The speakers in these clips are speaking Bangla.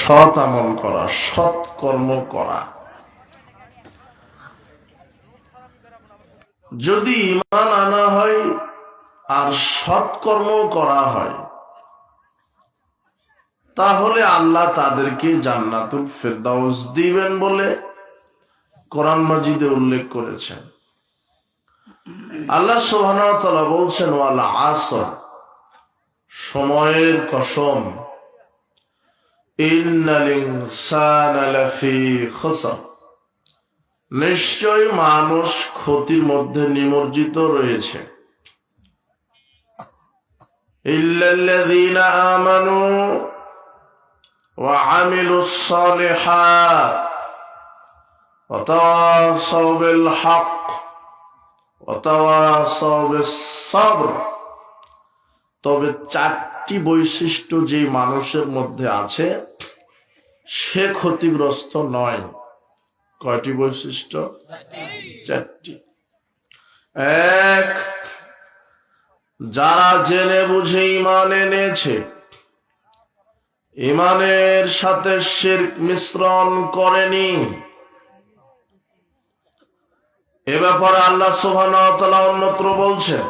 সৎ আমল করা, সৎ কর্ম করা। যদি ঈমান আনা হয় আর সৎ কর্ম করা হয়, তাহলে আল্লাহ তাদেরকে জান্নাতুল ফেরদাউস দিবেন বলে কোরআন মাজিদে উল্লেখ করেছেন। আল্লাহ সুবহানাহু ওয়া তাআলা বলছেন, ওয়াল আসর, সময়ের কসম, ইন্নাল ইনসানা লাফি খুসর, নিশ্চয় মানুষ ক্ষতির মধ্যে নিমজ্জিত রয়েছে। ইল্লাল্লাযীনা আমানু ওয়া আমিলুস সালিহাত ওয়া তাওয়াসাউ বিল হক ওয়া তাওয়াসাউ বিস সাবর। তবে চারটি বৈশিষ্ট্য যে মানুষের মধ্যে আছে সে ক্ষতিগ্রস্ত নয়। কয়টি বৈশিষ্ট্য? চারটি। এক, যারা জেনে বুঝে ঈমান এনেছে, ঈমানের সাথে শিরক মিশ্রণ করেনি। এ ব্যাপারে আল্লাহ সুবহানাহু ওয়া তাআলা অন্যত্র বলছেন,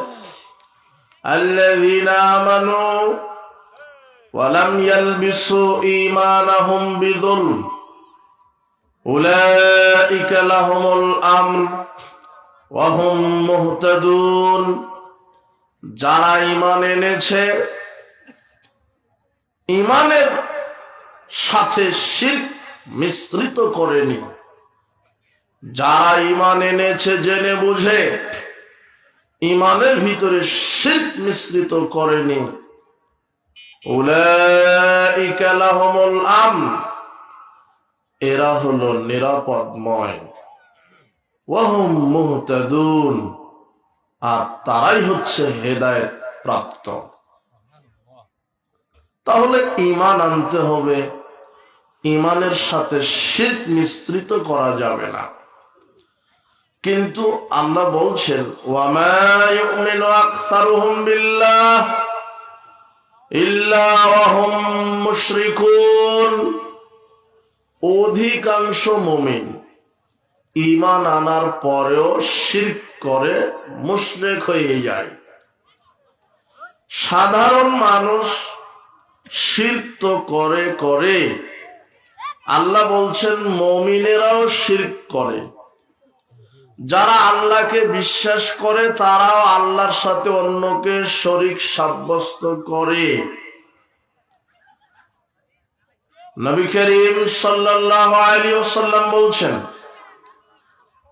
আল্লাযীনা আমানু ওয়া লাম ইয়ালবিসু ঈমানাহুম বিযুলম উলাইকা লাহুমুল আমন ওয়া হুম মুহতাদুন। যারা ঈমান এনেছে, ঈমানের সাথে শিরক মিশ্রিত করেনি, যারা ঈমান এনেছে জেনে বুঝে, ঈমানের ভিতরে শিরক মিশ্রিত করেনি, উলাইকা লাহুমুল আমন, এরা হলো নিরাপদময়, ওয়া হুম মুহতাদুন, আর তারাই হচ্ছে হেদায়েত প্রাপ্ত। তাহলে ঈমান আনতে হবে, ঈমানের সাথে শিরক মিশ্রিত করা যাবে না। কিন্তু আল্লাহ বলছেন, ওয়া মা ইউমিনু আকসারুহুম বিল্লাহ ইল্লা ওয়া হুম মুশরিকুন। অধিকাংশ মুমিন ঈমান আনার পরেও শিরক করে মুশরিক হয়ে যায়। সাধারণ মানুষ শিরক তো করে, আল্লাহ বলছেন মুমিনেরাও শিরক করে। যারা আল্লাহকে বিশ্বাস করে তারাও আল্লাহর সাথে অন্যকে শরীক সাব্যস্ত করে। নবী করিম সাল্লাল্লাহু আলাইহি ওয়াসাল্লাম বলছেন,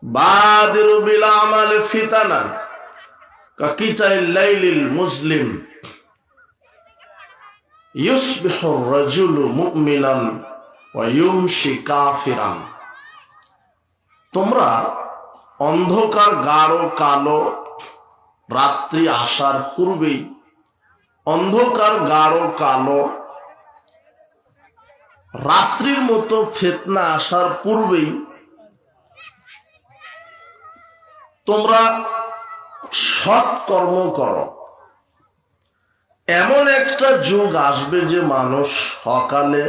বাদিরু বিল আমাল ফিতানান কাকিতাইল লাইলিল মুসলিম ইউসবিহু আর-রাজুলু মুমিনান ওয়া ইউমশি কাফিরান। তোমরা অন্ধকার গাঢ় কালো রাত্রি আসার পূর্বেই, অন্ধকার গাঢ় কালো রাত্রির মতো ফিতনা আসার পূর্বেই তোমরা সৎ কর্ম করো। এমন একটা যুগ আসবে যে মানুষ সকালে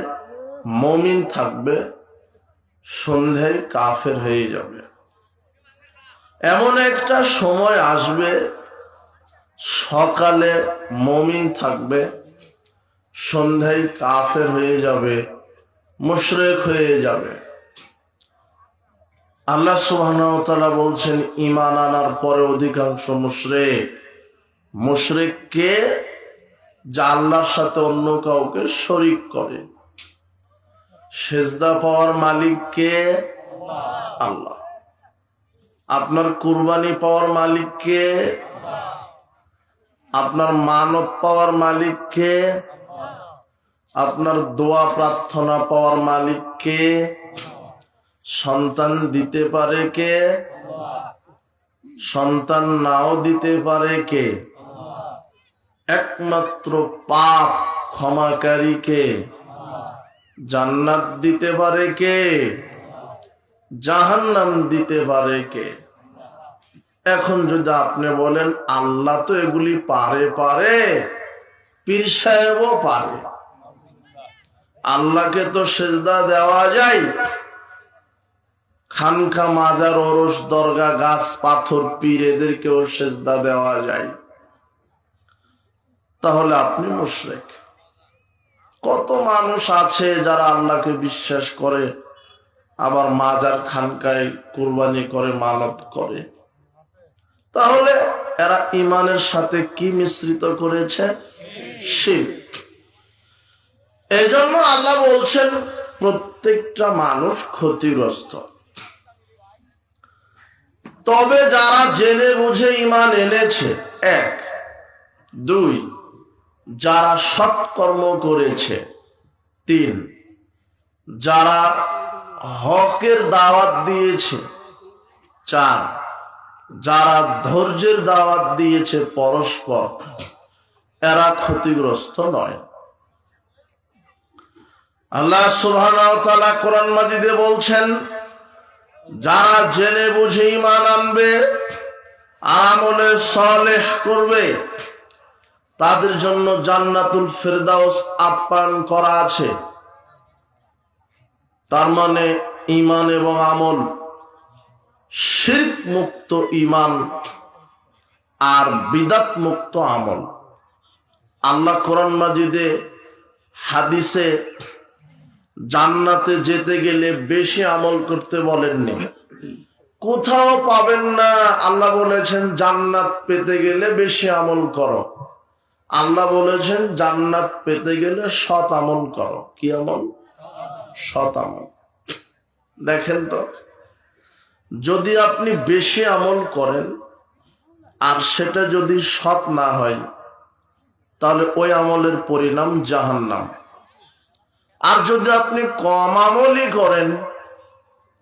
মুমিন থাকবে, সন্ধ্যায় কাফের হয়ে যাবে। এমন একটা সময় আসবে সকালে মুমিন থাকবে, সন্ধ্যায় কাফের হয়ে যাবে, মুশরিক হয়ে যাবে। আল্লাহ সুবহানাহু ওয়া তাআলা বলছেন, ঈমান আনার পরে অধিকাংশ মুশরিক কে? যা আল্লাহর সাথে অন্য কাউকে শরীক করে। সিজদা পাওয়ার মালিক কে? আল্লাহ। আপনার কুরবানি পাওয়ার মালিক কে? আপনার মানত পাওয়ার মালিক কে? আপনার দোয়া প্রার্থনা পাওয়ার মালিক কে? সন্তান দিতে পারে কে? সন্তান নাও দিতে পারে কে? একমাত্র পাপ ক্ষমাকারী কে? জান্নাত দিতে পারে কে? জাহান্নাম দিতে পারে কে? এখন যদি আপনি বলেন আল্লাহ তো এগুলি পারে, পীর সাহেবও পারে, আল্লাহকে তো সেজদা দেওয়া যায়, খানকা, মাজার, ওরস, দরগা, গাছ, পাথর, পীর এদেরকেও সেজদা দেওয়া যায়, তাহলে আপনি মুশরিক। কত মানুষ আছে যারা আল্লাহকে বিশ্বাস করে, আবার মাজার, খানকায় কুরবানি করে, মানত করে, তাহলে এরা ইমানের সাথে কি মিশ্রিত করেছে? শিরক। এজন্য আল্লাহ বলছেন প্রত্যেকটা মানুষ ক্ষতিগ্রস্ত। তবে যারা জেনে বুঝে ঈমান এনেছে, 1, 2, যারা সৎকর্ম করেছে, 3, যারা হকের দাওয়াত দিয়েছে, 4, যারা ধৈর্যের দাওয়াত দিয়েছে পরস্পর, এরা ক্ষতিগ্রস্ত নয়। আল্লাহ সুবহানাহু ওয়া তাআলা কোরআন মাজিদে বলছেন, যারা জেনে বুঝে ঈমান আনবে, আমলে সালেহ করবে, তাদের জন্য জান্নাতুল ফেরদাউস আপ্যায়ন করা আছে। তার মানে ঈমান এবং আমল, শিরক মুক্ত ঈমান আর বিদআত মুক্ত আমল। আল্লাহ কোরআন মাজিদে, হাদিসে জান্নাতে যেতে গেলে বেশি আমল করতে বলেননি। কোথাও পাবেন না আল্লাহ বলেছেন জান্নাত পেতে গেলে বেশি আমল করো। আল্লাহ বলেছেন জান্নাত পেতে গেলে সৎ আমল করো। কি আমল? সৎ আমল। দেখেন তো, যদি আপনি বেশি আমল করেন আর সেটা যদি সৎ না হয়, তাহলে ওই আমলের পরিণাম জাহান্নাম। আর যদি আপনি কম আমলই করেন,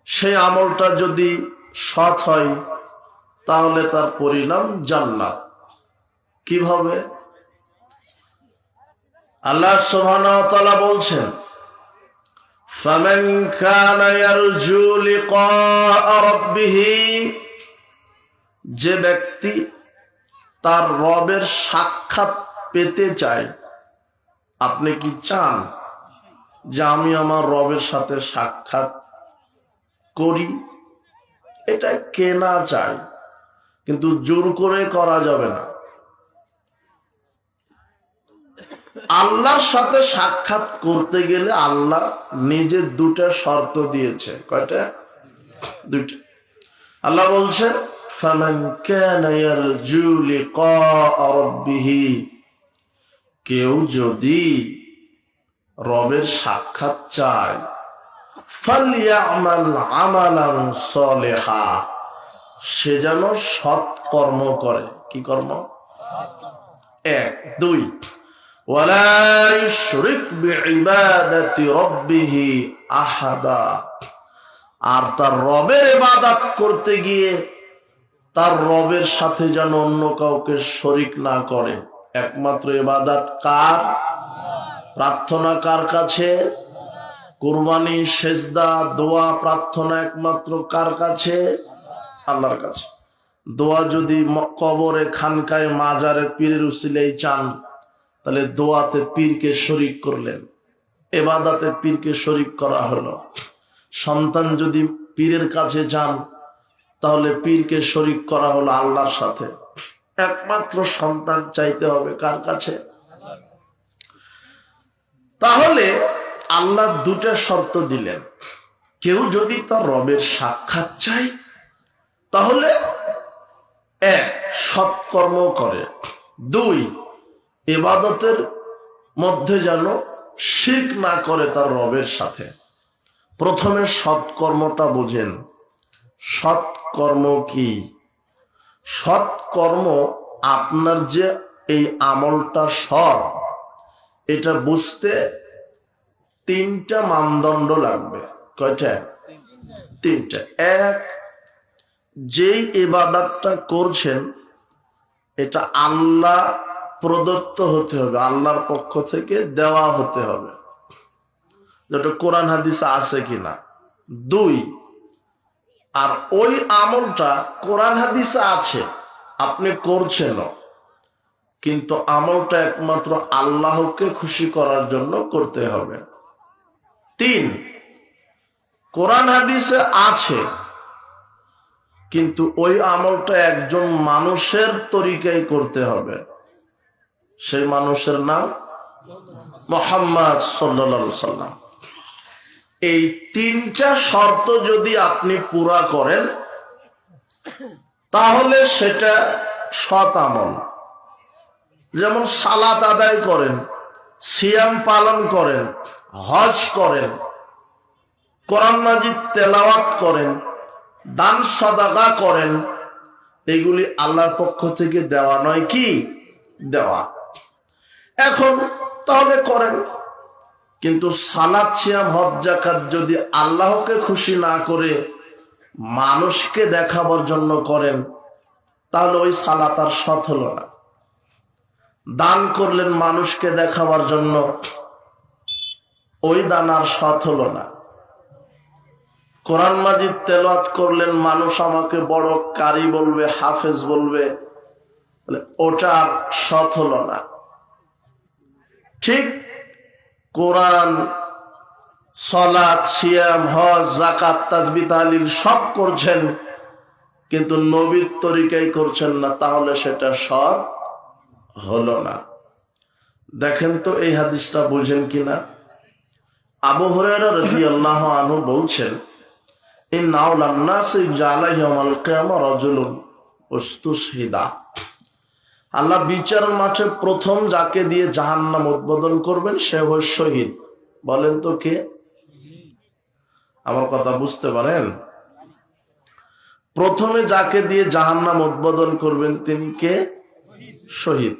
সেই আমলটা যদি সৎ হয়, তাহলে তার পরিণাম জান্নাত। কিভাবে? আল্লাহ সুবহানাহু ওয়া তাআলা বলছেন, ফামান কানা ইয়ারজু লিকাআ রাব্বিহ, যে ব্যক্তি তার রবের সাক্ষাৎ পেতে চায়। আপনি কি চান যে আমি আমার রবের সাথে সাক্ষাৎ করি? এটা কে না চায়, কিন্তু জোর করে করা যাবে না। আল্লাহর সাথে সাক্ষাৎ করতে গেলে আল্লাহ নিজে 2টা শর্ত দিয়েছে। কয়টা? 2টা। আল্লাহ বলছেন, ফামান কানা ইয়ারজু লিকাআ রাব্বিহ, কেউ যদি রবের সাক্ষাৎ চায়, ফালইয়ামাল আমালান সালিহা, সে যেন সৎ কর্ম করে। কি কর্ম? 1, 2, ওয়ালা ইউশরিক বিইবাদাতি রাব্বিহ আহাদা, আর তার রবের ইবাদত করতে গিয়ে তার রবের সাথে যেন অন্য কাউকে শরীক না করে। একমাত্র ইবাদত কার? প্রার্থনা কার কাছে? কুরবানি, সেজদা, দোয়া, প্রার্থনা একমাত্র কার কাছে? আল্লাহর কাছে। দোয়া যদি কবরে, খানকায়, মাজারে, পীরের উসিলায় চান, তাহলে দোয়াতে পীরকে শরীক করলেন, ইবাদতে পীরকে শরীক করা হলো। সন্তান যদি পীরের কাছে যান, তাহলে পীরকে শরীক করা হলো আল্লাহর সাথে। একমাত্র সন্তান চাইতে হবে কার কাছে? তাহলে আল্লাহ 2টা শর্ত দিলেন। কেউ যদি তার রবের সাক্ষাৎ চায়, তাহলে 1, সৎকর্ম করে, 2, ইবাদতের মধ্যে যেন শিরক না করে তার রবের সাথে। প্রথমে সৎকর্মটা বুঝেন। সৎকর্ম কি? সৎকর্ম আপনার যে এই আমলটা সৎ, এটা বুঝতে 3টা মানদণ্ড লাগবে। কয়টা? 3টা। 1, যেই ইবাদতটা করছেন এটা আল্লাহ প্রদত্ত হতে হবে, আল্লাহর পক্ষ থেকে দেওয়া হতে হবে, যেটা কোরআন হাদিসে আছে কিনা। 2, আর ওই আমলটা কোরআন হাদিসে আছে, আপনি করছেন, কিন্তু আমলটা একমাত্র আল্লাহকে খুশি করার জন্য করতে হবে। তিন, কোরআন হাদিসে আছে, কিন্তু ওই আমলটা একজন মানুষের তরিকায় করতে হবে। সেই মানুষের নাম মুহাম্মদ সাল্লাল্লাহু আলাইহি সাল্লাম। এই তিনটা শর্ত যদি আপনি পুরা করেন তাহলে সেটা সৎ আমল। যেমন সালাত আদায় করেন, সিয়াম পালন করেন, হজ করেন, কোরআন মাজিদ তেলাওয়াত করেন, দান সাদাকা করেন, এগুলি আল্লাহর পক্ষ থেকে দেওয়া নয় কি? দেওয়া। এখন তাহলে করেন, কিন্তু সালাত সিয়াম হজ যাকাত যদি আল্লাহকে খুশি না করে মানুষকে দেখাবার জন্য করেন তাহলে ওই সালাত আর সৎ হলো না। দান করলেন মানুষকে দেখাবার জন্য, ওই দান আর সৎ হলো না। কোরআন মাজিদ তেলাওয়াত করলেন, মানুষ আমাকে বড় কারি বলবে, হাফেজ বলবে, ওটা আর সৎ হলো না। ঠিক কোরআন, সালাত, সিয়াম, হজ, যাকাত, তাসবিহ, তাহলিল সব করছেন, কিন্তু নবীর তরিকায় করছেন না, তাহলে সেটা সৎ হলো না। দেখেন তো এই হাদিসটা বুঝেন কিনা। আবু হুরায়রা রাদিয়াল্লাহু আনহু বলছেন, ইন্না আওলান নাসি জালা ইয়াউমাল কিয়ামা রাজুলুন উস্তুশহিদা। আল্লাহ বিচারের মাঠে প্রথম যাকে দিয়ে জাহান্নাম উদ্বোধন করবেন সে হল শহীদ। বলেন তো কে? আমার কথা বুঝতে পারেন? প্রথমে যাকে দিয়ে জাহান্নাম উদ্বোধন করবেন তিনি কে? শহীদ।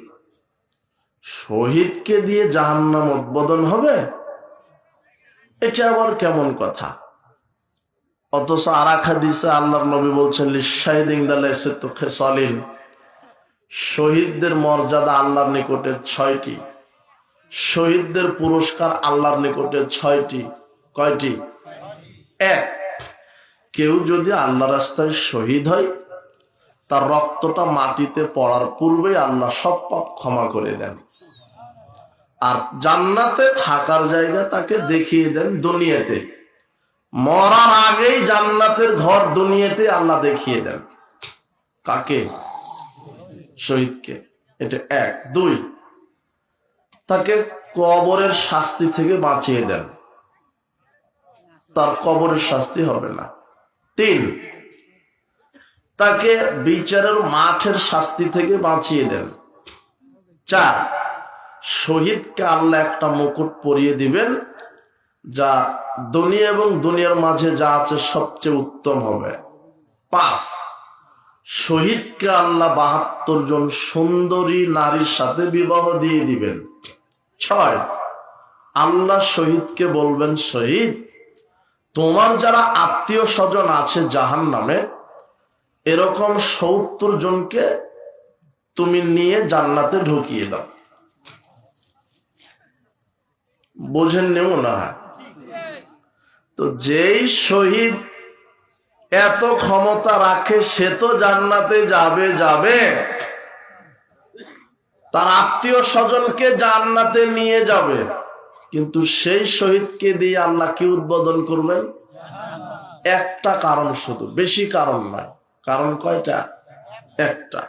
শহীদকে দিয়ে জাহান্নাম উদ্বোধন হবে, এটা আবার কেমন কথা? অথচ আরেক হাদিসে আল্লাহর নবী বলছেন, লিশাহিদিন দালাইসাতু খিসালিন, শহীদদের মর্যাদা আল্লাহর নিকটে 6টি, শহীদদের পুরস্কার আল্লাহর নিকটে 6টি। কয়টি? 1, কেউ যদি আল্লাহ রাস্তায় শহীদ হয় তার রক্তটা মাটিতে পড়ার পূর্বেই আল্লাহ সব পাপ ক্ষমা করে দেন, আর জান্নাতে থাকার জায়গা তাকে দেখিয়ে দেন দুনিয়াতে। মরার আগেই জান্নাতের ঘর দুনিয়াতে আল্লাহ দেখিয়ে দেন। কাকে? শহীদকে। এটা 1। 2, তাকে কবরের শাস্তি থেকে বাঁচিয়ে দেন, তার কবরের শাস্তি হবে না। 3, তাকে বিচারের মাঠের শাস্তি থেকে বাঁচিয়ে দেন। 4, শহীদকে আল্লাহ একটা মুকুট পরিয়ে দিবেন যা দুনিয়া এবং দুনিয়ার মাঝে যা আছে সবচেয়ে উত্তম হবে। 5, শহীদকে আল্লাহ 72 জন সুন্দরী নারীর সাথে বিবাহ দিয়ে দিবেন। 6, আল্লাহ শহীদকে বলবেন, শহীদ তোমার যারা আত্মীয় স্বজন আছে জাহান্নামে, এরকম 70 জনকে তুমি নিয়ে জান্নাতে ঢুকিয়ে দাও। বোঝেন নেও না? তো যেই শহীদ এত ক্ষমতা রাখে সে তো জান্নাতে যাবে, তার আত্মীয় স্বজনকে জান্নাতে নিয়ে যাবে, কিন্তু সেই শহীদকে দিয়ে আল্লাহ কি উদ্বোধন করবেন? একটা কারণ শুধু, বেশি কারণ নয়। কারণ কয়টা? একটা।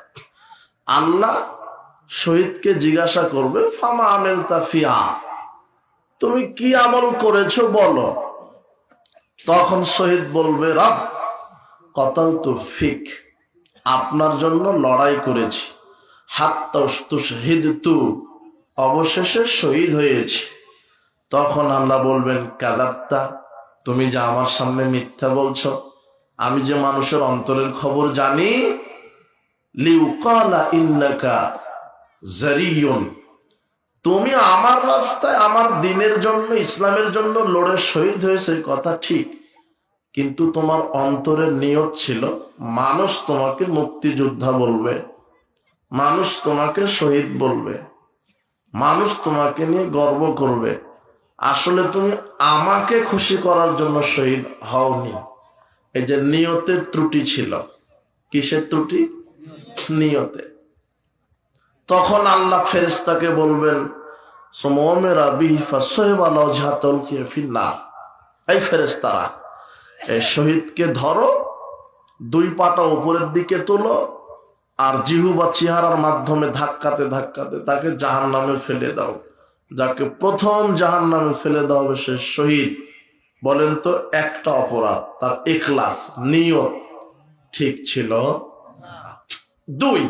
আল্লাহ শহীদকে জিজ্ঞাসা করবে, ফামা আমিলতা ফিহা, তুমি কি আমল করেছো বলো। তখন শহীদ বলবে, রব কতালতু ফিক, আপনার জন্য লড়াই করেছি, হাত্তা উস্তুশহিদতু, অবশেষে শহীদ হয়েছি। তখন আল্লাহ বলবেন, কাযাবতা, তুমি যে আমার সামনে মিথ্যা বলছো, আমি যে মানুষের অন্তরের খবর জানি। লিউকালা ইন্নাকা জারিয়ুন, তুমি আমার রাস্তায় আমার দ্বীনের জন্য, ইসলামের জন্য লড়ে শহীদ হয়েছে কথা ঠিক, কিন্তু তোমার অন্তরের নিয়ত ছিল মানুষ তোমাকে মুক্তিযোদ্ধা বলবে, মানুষ তোমাকে শহীদ বলবে, মানুষ তোমাকে নিয়ে গর্ব করবে। আসলে তুমি আমাকে খুশি করার জন্য শহীদ হওনি। এই যে নিয়তের ত্রুটি ছিল। কিসের ত্রুটি? নিয়তে। তখন আল্লাহ ফেরেশতাকে বলবেন, সুমমেরা বিহি ফাসহিবা লাওজাতুল ফিন্নার, এই ফেরেশতারা, এই শহীদকে ধরো, দুই পাটা উপরের দিকে তোলো, আর জিহ্বা চেহারার মাধ্যমে ধাক্কাতে ধাক্কাতে তাকে জাহান্নামে ফেলে দাও। যাকে প্রথম জাহান্নামে ফেলে দেওয়া হবে সে শহীদ। বলেন তো, একটা অপরাধ, তার ইখলাস, নিয়ত ঠিক ছিল। দুই,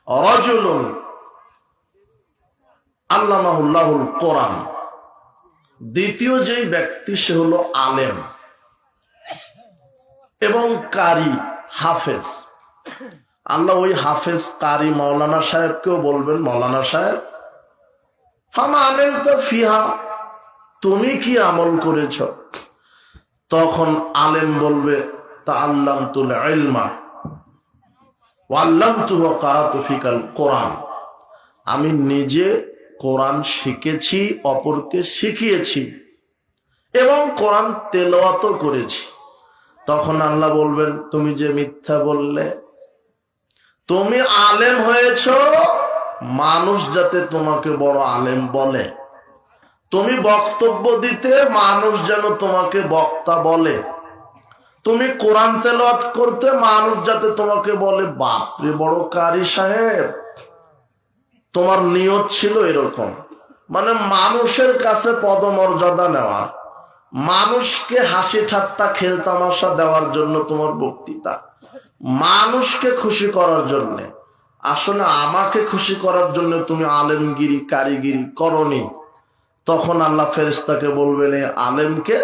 রাজুলুন আল্লামাহুল্লাহুল কোরআন। দ্বিতীয় যেই ব্যক্তি সে হলো আলেম এবং কারি, হাফেজ। আল্লাহ ওই হাফেজ, কারি মাওলানা সাহেবকেও বলবেন, মাওলানা সাহেব ফামা আমিলতা ফিহা, তুমি কি আমল করেছ? তখন আলেম বলবে তাআল্লামতুল ইলমা ওয়া আল্লামতুহু ওয়া কারাতু ফিকাল কোরআন। আমি নিজে কোরআন শিখেছি, অপরকে শিখিয়েছি এবং কোরআন তেলাওয়াতও করেছি। তখন আল্লাহ বলবেন তুমি যে মিথ্যা বললে, তুমি আলেম হয়েছ মানুষ যাতে তোমাকে বড় আলেম বলে, তুমি বক্তব্য দিতে মানুষ যেন তোমাকে বক্তা বলে, তুমি কোরআন তেলাওয়াত করতে মানুষ যাতে তোমাকে বলে বাপরে বড় কারি সাহেব। তোমার নিয়ত ছিল এরকম, মানে মানুষের কাছে পদমর্যাদা নেওয়া, মানুষকে হাসি ঠাট্টা খেল তামাশা দেওয়ার জন্য তোমার বক্তৃতা, মানুষকে খুশি করার জন্য। আসলে আমাকে খুশি করার জন্য তুমি আলেমগিরি কারিগিরি করনি। তখন আল্লাহ ফেরেশতাকে বলবেন এই আলেমকে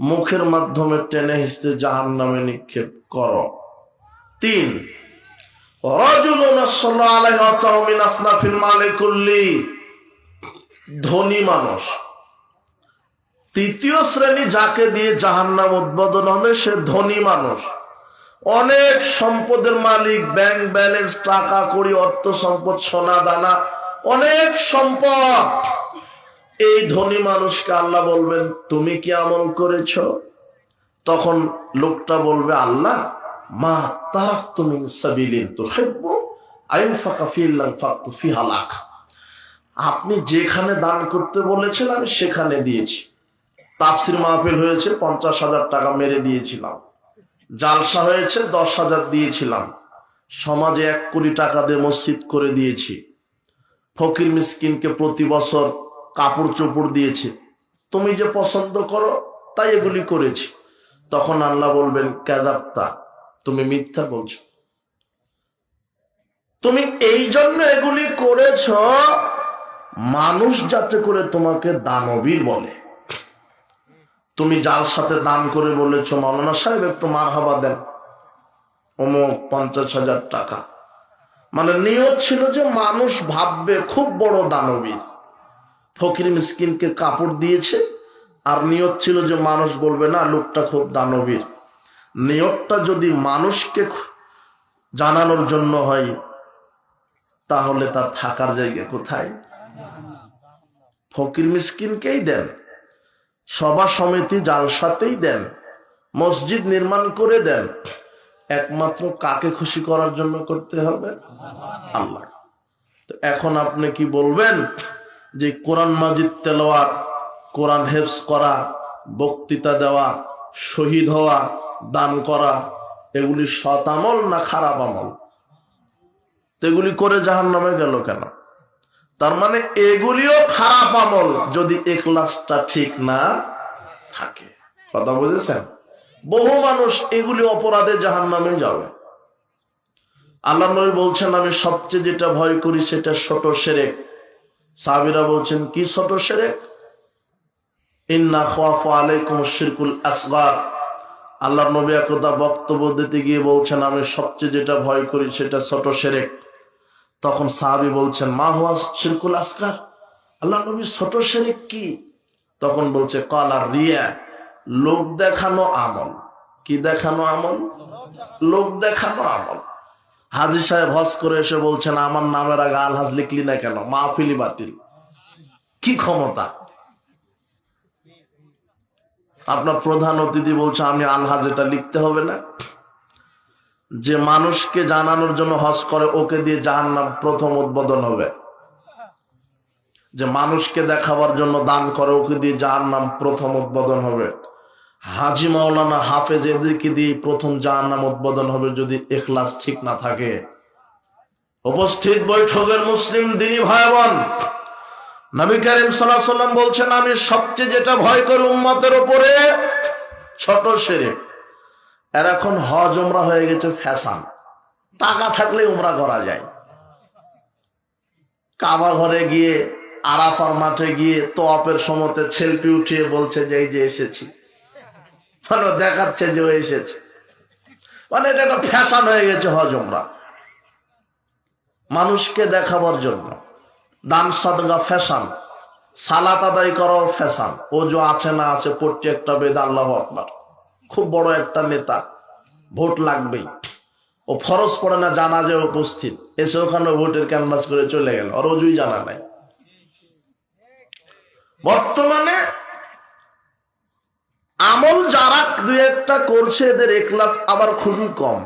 মুখের মাধ্যমে টেনে হিঁচড়ে জাহান্নামে নিক্ষেপ করো। তিন, রাজুলুন সাল্লাল্লাহু আলাইহি ওয়া সাল্লাম মিন আসনাফিল মালি কুল্লি, ধনী মানুষ। তৃতীয় শ্রেণী যাকে দিয়ে জাহান্নাম উদ্বোধন হবে সে ধনী মানুষ, অনেক সম্পদের মালিক, ব্যাংক ব্যালেন্স, টাকা কড়ি, অর্থ সম্পদ, সোনা দানা, অনেক সম্পদ। এই ধনী মানুষকে আল্লাহ বলবেন তুমি কি আমল করেছ? তখন লোকটা বলবে আল্লাহ মা তারাকতু মিন সাবিলিন তুহিব্বু আইনফাকা ফিল্লাহ ফাকতু ফিহা লাক। আপনি যেখানে দান করতে বলেছেন আমি সেখানে দিয়েছি। তাফসীর মাহফিল হয়েছে 50,000 টাকা মেরে দিয়েছিলাম, জালসা হয়েছে 10,000 দিয়েছিলাম, সমাজে 1 কোটি টাকা দিয়ে মসজিদ করে দিয়েছি, ফকির মিসকিনকে প্রতি বছর কাপড় চোপড় দিয়েছি, তুমি যে পছন্দ করো তাই এগুলি করেছি। তখন আল্লাহ বলবেন কাযাবতা, তুমি মিথ্যা বলছো, তুমি এই জন্য এগুলি করেছ মানুষ যাতে করে তোমাকে দানবীর বলে। তুমি যার সাথে দান করে বলেছ মাওলানা সাহেব একটু মারহাবা দেন, অমুক 50,000 টাকা, মানে নিয়ত ছিল যে মানুষ ভাববে খুব বড় দানবীর। ফকির মিসকিনকে কাপড় দিয়েছে আর নিয়ত ছিল যে মানুষ বলবে না লোকটা খুব দানবীর। নিয়তটা যদি মানুষকে জানানোর জন্য হয় তাহলে তার থাকার জায়গা কোথায়? ফকির মিসকিনকেই দেন, সভা সমিতি জালসাতেই দেন, মসজিদ নির্মাণ করে দেন, একমাত্র কাকে খুশি করার জন্য করতে হবে? আল্লাহ। তো এখন আপনি কি বলবেন যে কোরআন মাজিদ তেলাওয়াত, কোরআন হেফজ করা, বক্তৃতা দেওয়া, শহীদ হওয়া, দান করা এগুলি সৎ আমল না খারাপ আমল? এগুলি করে জাহান্নামে গেল কেন? তার মানে এগুলিও খারাপ আমল যদি ইখলাসটা ঠিক না থাকে। কথা বুঝেছেন? বহু মানুষ এগুলি অপরাধে জাহান্নামে যাবে। আল্লাহ নবী বলছেন আমি সবচেয়ে যেটা ভয় করি সেটা ছোট শিরক। সাহাবীরা বলছেন কি ছোট শিরক? ইন্না খাফু আলাইকুমুশ শিরকুল আসগার। আল্লাহ নবী একদা বক্তব্য দিতে গিয়ে বলছেন আমি সবচেয়ে যেটা ভয় করি সেটা ছোট শিরক। তখন সাহাবী বলছেন মা হুয়া শিরকুল আসগার, আল্লাহ নবী ছোট শিরক কি? তখন বলছে ক্বালা রিয়া, লোক দেখানো আমল। কি দেখানো আমল? লোক দেখানো আমল। হাজী সাহেব হজ করে এসে বলছেন আমার নামের আগে আলহাজ লিখলি না কেন? মাহফিলি বাতিল। কি ক্ষমতা? আপনার প্রধান অতিথি বলছে আমি আলহাজ, এটা লিখতে হবে না? যে মানুষকে জানানোর জন্য হজ করে ওকে দিয়ে জাহান্নাম প্রথম উদ্বোধন হবে। যে মানুষকে দেখাবার জন্য দান করে ওকে দিয়ে জাহান্নাম প্রথম উদ্বোধন হবে। হাজী মাওলানা হাফেজ এদেরকে দিয়ে প্রথম জাহান্নাম উদ্বোধন হবে যদি ইখলাস ঠিক না থাকে। উপস্থিত বৈঠকের মুসলিম দিনী ভাই বোন, নবী করিম সাল্লাল্লাহু আলাইহি ওয়াসাল্লাম বলছেন, আমি সবচেয়ে যেটা ভয় করি উম্মতের উপরে ছোট শিরক। এর এখন হজ উমরা হয়ে গেছে ফ্যাশন, টাকা থাকলে উমরা করা যায়। কাবা ঘরে গিয়ে আরাফার মাঠে গিয়ে তোয়াফের সময়তে সেলফি উঠিয়ে বলছে যে এই যে এসেছি, মানে দেখাচ্ছে যে ও এসেছে, মানে এটা একটা ফ্যাশন হয়ে গেছে হজ উমরা, মানুষকে দেখাবার জন্য। দান সাদগা ফ্যাশন, সালাত আদায় করাও ফ্যাশন, ওযু আছে না আছে প্রত্যেকটা বেদ আল্লাহু আকবার। খুব বড় একটা নেতা, ভোট লাগবেই, ও ফরজ পড়ে না, জানাজে উপস্থিত, এসে ওখানে ভোটের ক্যানভাস করে চলে গেল, আর ওযুই জানা নাই। বর্তমানে আমল যারা দুই একটা করছে এদের ইখলাস আবার খুবই কম।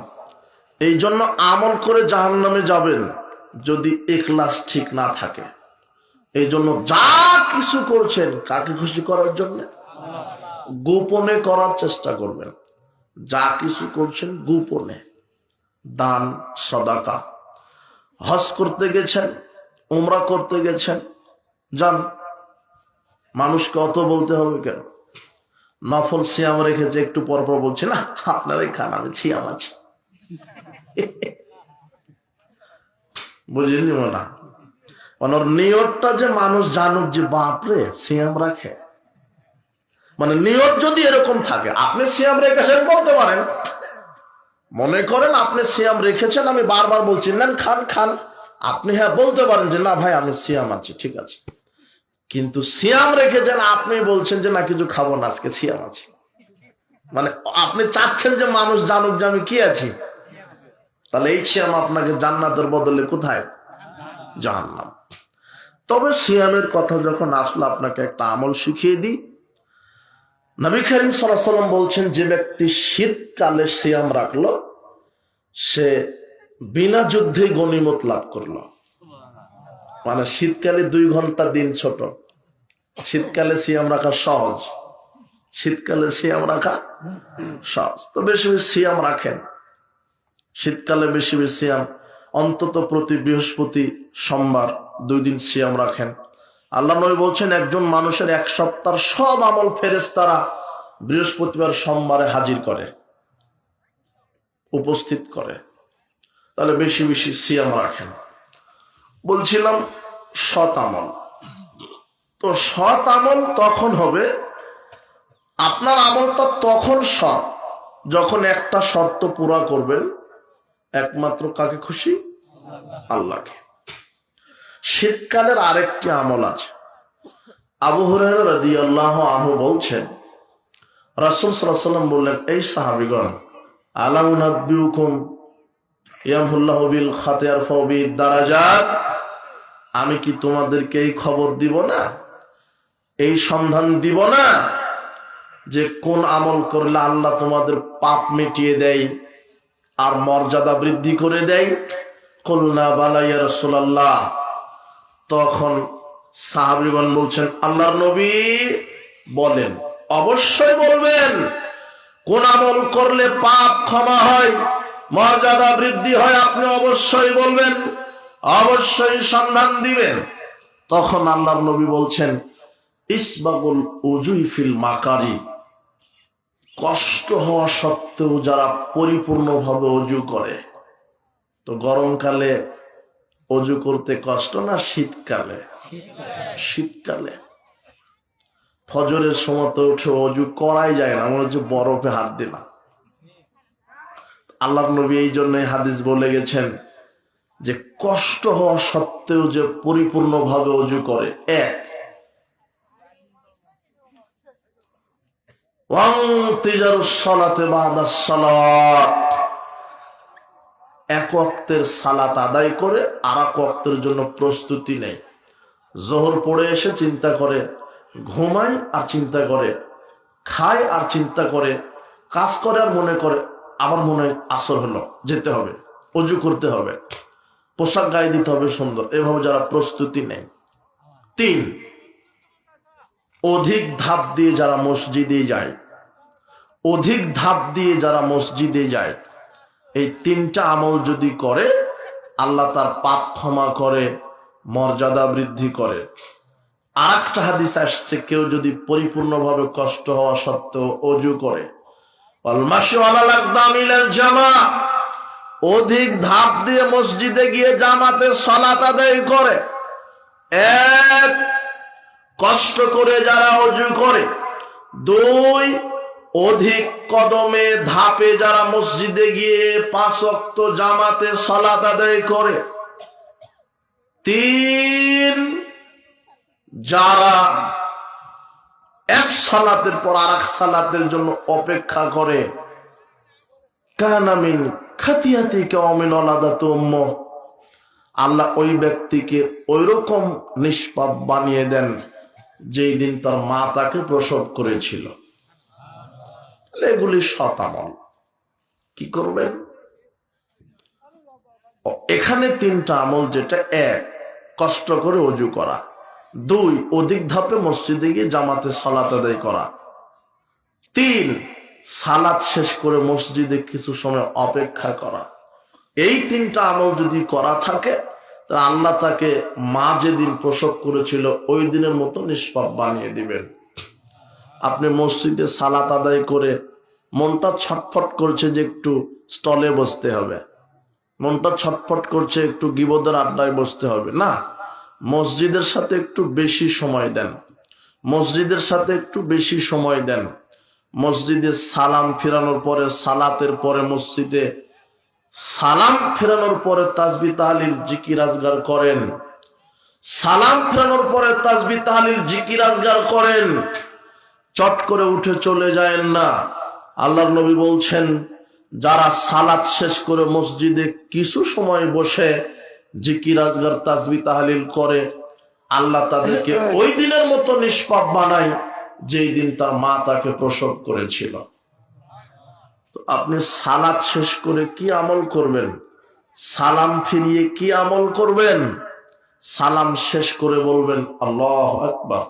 এই জন্য আমল করে জাহান্নামে যাবেন যদি ইখলাস ঠিক না থাকে। এই জন্য যা কিছু করছেন কাকে খুশি করার জন্য, গোপনে করার চেষ্টা করবেন। যা কিছু করছেন গোপনে, দান সাদাকা। হজ করতে গেছেন, উমরা করতে গেছেন, যান, মানুষকে অত বলতে হবে কেন? নফল সিয়াম রেখেছে, একটু পর পর বলছে না আপনারাই খান, আমি সিয়াম আছি। বুঝলি না? ওর নিয়তটা যে মানুষ জানুক যে বাপরে সিয়াম রাখে, মানে নিয়ত যদি এরকম থাকে, আপনি সিয়াম রেখেছেন বলতে পারেন, মনে করেন আপনি সিয়াম রেখেছেন, আমি বারবার বলছি নেন খান খান, আপনি হ্যাঁ বলতে পারেন যে না ভাই আমি সিয়াম আছি, ঠিক আছে। কিন্তু সিয়াম রেখেছেন, আপনি বলছেন যে না কিছু খাবো না আজকে সিয়াম আছি, মানে আপনি চাচ্ছেন যে মানুষ জানুক যে আমি কি আছি। তাহলে এই সিয়াম আপনাকে জান্নাতের বদলে কোথায়? জাহান্নাম। তবে সিয়ামের কথা যখন আসলো, আপনাকে একটা আমল শিখিয়ে দিই। নবী করিম সাল্লাল্লাহু আলাইহি ওয়াসাল্লাম বলছেন, যে ব্যক্তি শীতকালে সিয়াম রাখলো সে বিনা যুদ্ধে গনিমত লাভ করলো। মানে শীতকালে 2 ঘন্টা দিন ছোট, শীতকালে সিয়াম রাখা সহজ, শীতকালে সিয়াম রাখা সহজ। তো বেশি বেশি সিয়াম রাখেন, শীতকালে বেশি বেশি সিয়াম, অন্তত প্রতি বৃহস্পতি সোমবার 2 দিন সিয়াম রাখেন। আল্লাহ নবী বলছেন, একজন মানুষের 1 সপ্তাহের সব আমল ফেরেশতারা বৃহস্পতিবার সোমবারে হাজির করে, উপস্থিত করে। তাহলে বেশি বেশি সিয়াম রাখেন। বলছিলাম সৎ আমল। তো সৎ আমল তখন হবে, আপনার আমলটা তখন সৎ যখন একটা শর্ত পুরা করবেন, একমাত্র কাকে খুশি? আল্লাহকে। শীতকালের আরেকটি আমল আছে। আবু হুরায়রা রাদিয়াল্লাহু আনহু বলছেন, রাসূল সাল্লাল্লাহু আলাইহি ওয়াসাল্লাম বললেন, এই সাহাবীগণ, আলা উনাব্বিউকুম ইয়ামহুল্লাহু বিল খাতিয়ার ফাবিদ দারাজাত, আমি কি তোমাদেরকে এই খবর দিব না, এই সন্ধান দিব না যে কোন আমল করলে আল্লাহ তোমাদের পাপ মিটিয়ে দেয় আর মর্যাদা বৃদ্ধি করে দেয়? কুলনা বালা ইয়া রাসূলুল্লাহ। তখন সাহাবীগণ বলছেন, আল্লাহর নবী বলেন। অবশ্যই বলবেন, কোন আমল করলে পাপ ক্ষমা হয়, মর্যাদা বৃদ্ধি হয়, আপনি অবশ্যই বলবেন, অবশ্যই সন্ধান দিবেন। তখন আল্লাহর নবী বলছেন, ইসবাগুল উজুই ফিল মাকারি, কষ্ট হওয়া সত্ত্বেও যারা পরিপূর্ণভাবে অজু করে। তো গরমকালে অজু করতে কষ্ট না শীতকালে? শীতকালে ফজরের সময় তো উঠে অজু করাই যায় না, মনে হচ্ছে বরফে হাত দিলাম। আল্লাহর নবী এই জন্য হাদিস বলে গেছেন যে কষ্ট হওয়া সত্ত্বেও যে পরিপূর্ণভাবে অজু করে। এক ওয়াক্তের সালাত আদায় করে আর এক ওয়াক্তের জন্য প্রস্তুতি নেই। জোহর পড়ে এসে চিন্তা করে, ঘুমায় আর চিন্তা করে, খায় আর চিন্তা করে, কাজ করে আর মনে করে, আবার মনে হয় আসর হলো, যেতে হবে, অজু করতে হবে, পোশাক গায়ে দিতে হবে সুন্দর, এভাবে যারা প্রস্তুতি নেই। 3, অধিক ধাপ দিয়ে যারা মসজিদে যায়, অধিক ধাপ দিয়ে যারা মসজিদে যায়, এই তিনটা আমল যদি করে আল্লাহ তার পাপ ক্ষমা করে, মর্যাদা বৃদ্ধি করে। আর একটা হাদিস আসছে, কেউ যদি পরিপূর্ণভাবে কষ্ট হওয়া সত্ত্বেও অজু করে, অধিক ধাপ দিয়ে মসজিদে গিয়ে জামাতে সালাত আদায় করে, এক কষ্ট করে যারা অজু করে, দুই অধিক কদমে ধাপে যারা মসজিদে গিয়ে 5 ওয়াক্ত জামাতে সালাত আদায় করে, তিন যারা এক সালাতের পর আরেক সালাতের জন্য অপেক্ষা করে, কানা মিন খাতিয়াতি কাওমিন ওয়ালাদাতু উম্মুহ, আল্লাহ ওই ব্যক্তিকে ওইরকম নিষ্পাপ বানিয়ে দেন যেই দিন তার মা তাকে প্রসব করেছিল। এগুলি সৎ আমল। কি করবেন? এখানে তিনটা আমল, যেটা এক কষ্ট করে অজু করা, দুই অধিক ধাপে মসজিদে গিয়ে জামাতে সালাত আদায় করা, তিন সালাত শেষ করে মসজিদে কিছু সময় অপেক্ষা করা। এই তিনটা আমল যদি করা থাকে তা আল্লাহ তাকে মা যেদিন প্রসব করেছিল ওই দিনের মতো নিষ্পাপ বানিয়ে দিবেন। আপনি মসজিদে সালাত আদায় করে মনটা ছটফট করছে যে একটু স্টলে বসতে হবে, মনটা ছটফট করছে একটু গিবদের আড্ডায় বসতে হবে, না, মসজিদের সাথে একটু বেশি সময় দেন, মসজিদের সাথে একটু বেশি সময় দেন। মসজিদে সালাম ফিরানোর পরে, সালাতের পরে মসজিদে সালাম ফেরানোর পরে তাসবিহ তাহলিল জিকির আজগার করেন, সালাম ফেরানোর পরে তাসবিহ তাহলিল জিকির আজগার করেন। চট করে উঠে চলে যায়েন না। আল্লাহর নবী বলছেন, যারা সালাত শেষ করে মসজিদে কিছু সময় বসে জিকির আজগার তাসবিহ তাহলিল করে, আল্লাহ তাদেরকে ওই দিনের মতো নিষ্পাপ বানায় যেই দিন তার মা তাকে প্রসব করেছিল। তো আপনি সালাত শেষ করে কি আমল করবেন? সালাম ফিরিয়ে কি আমল করবেন? সালাম শেষ করে বলবেন আল্লাহু আকবার,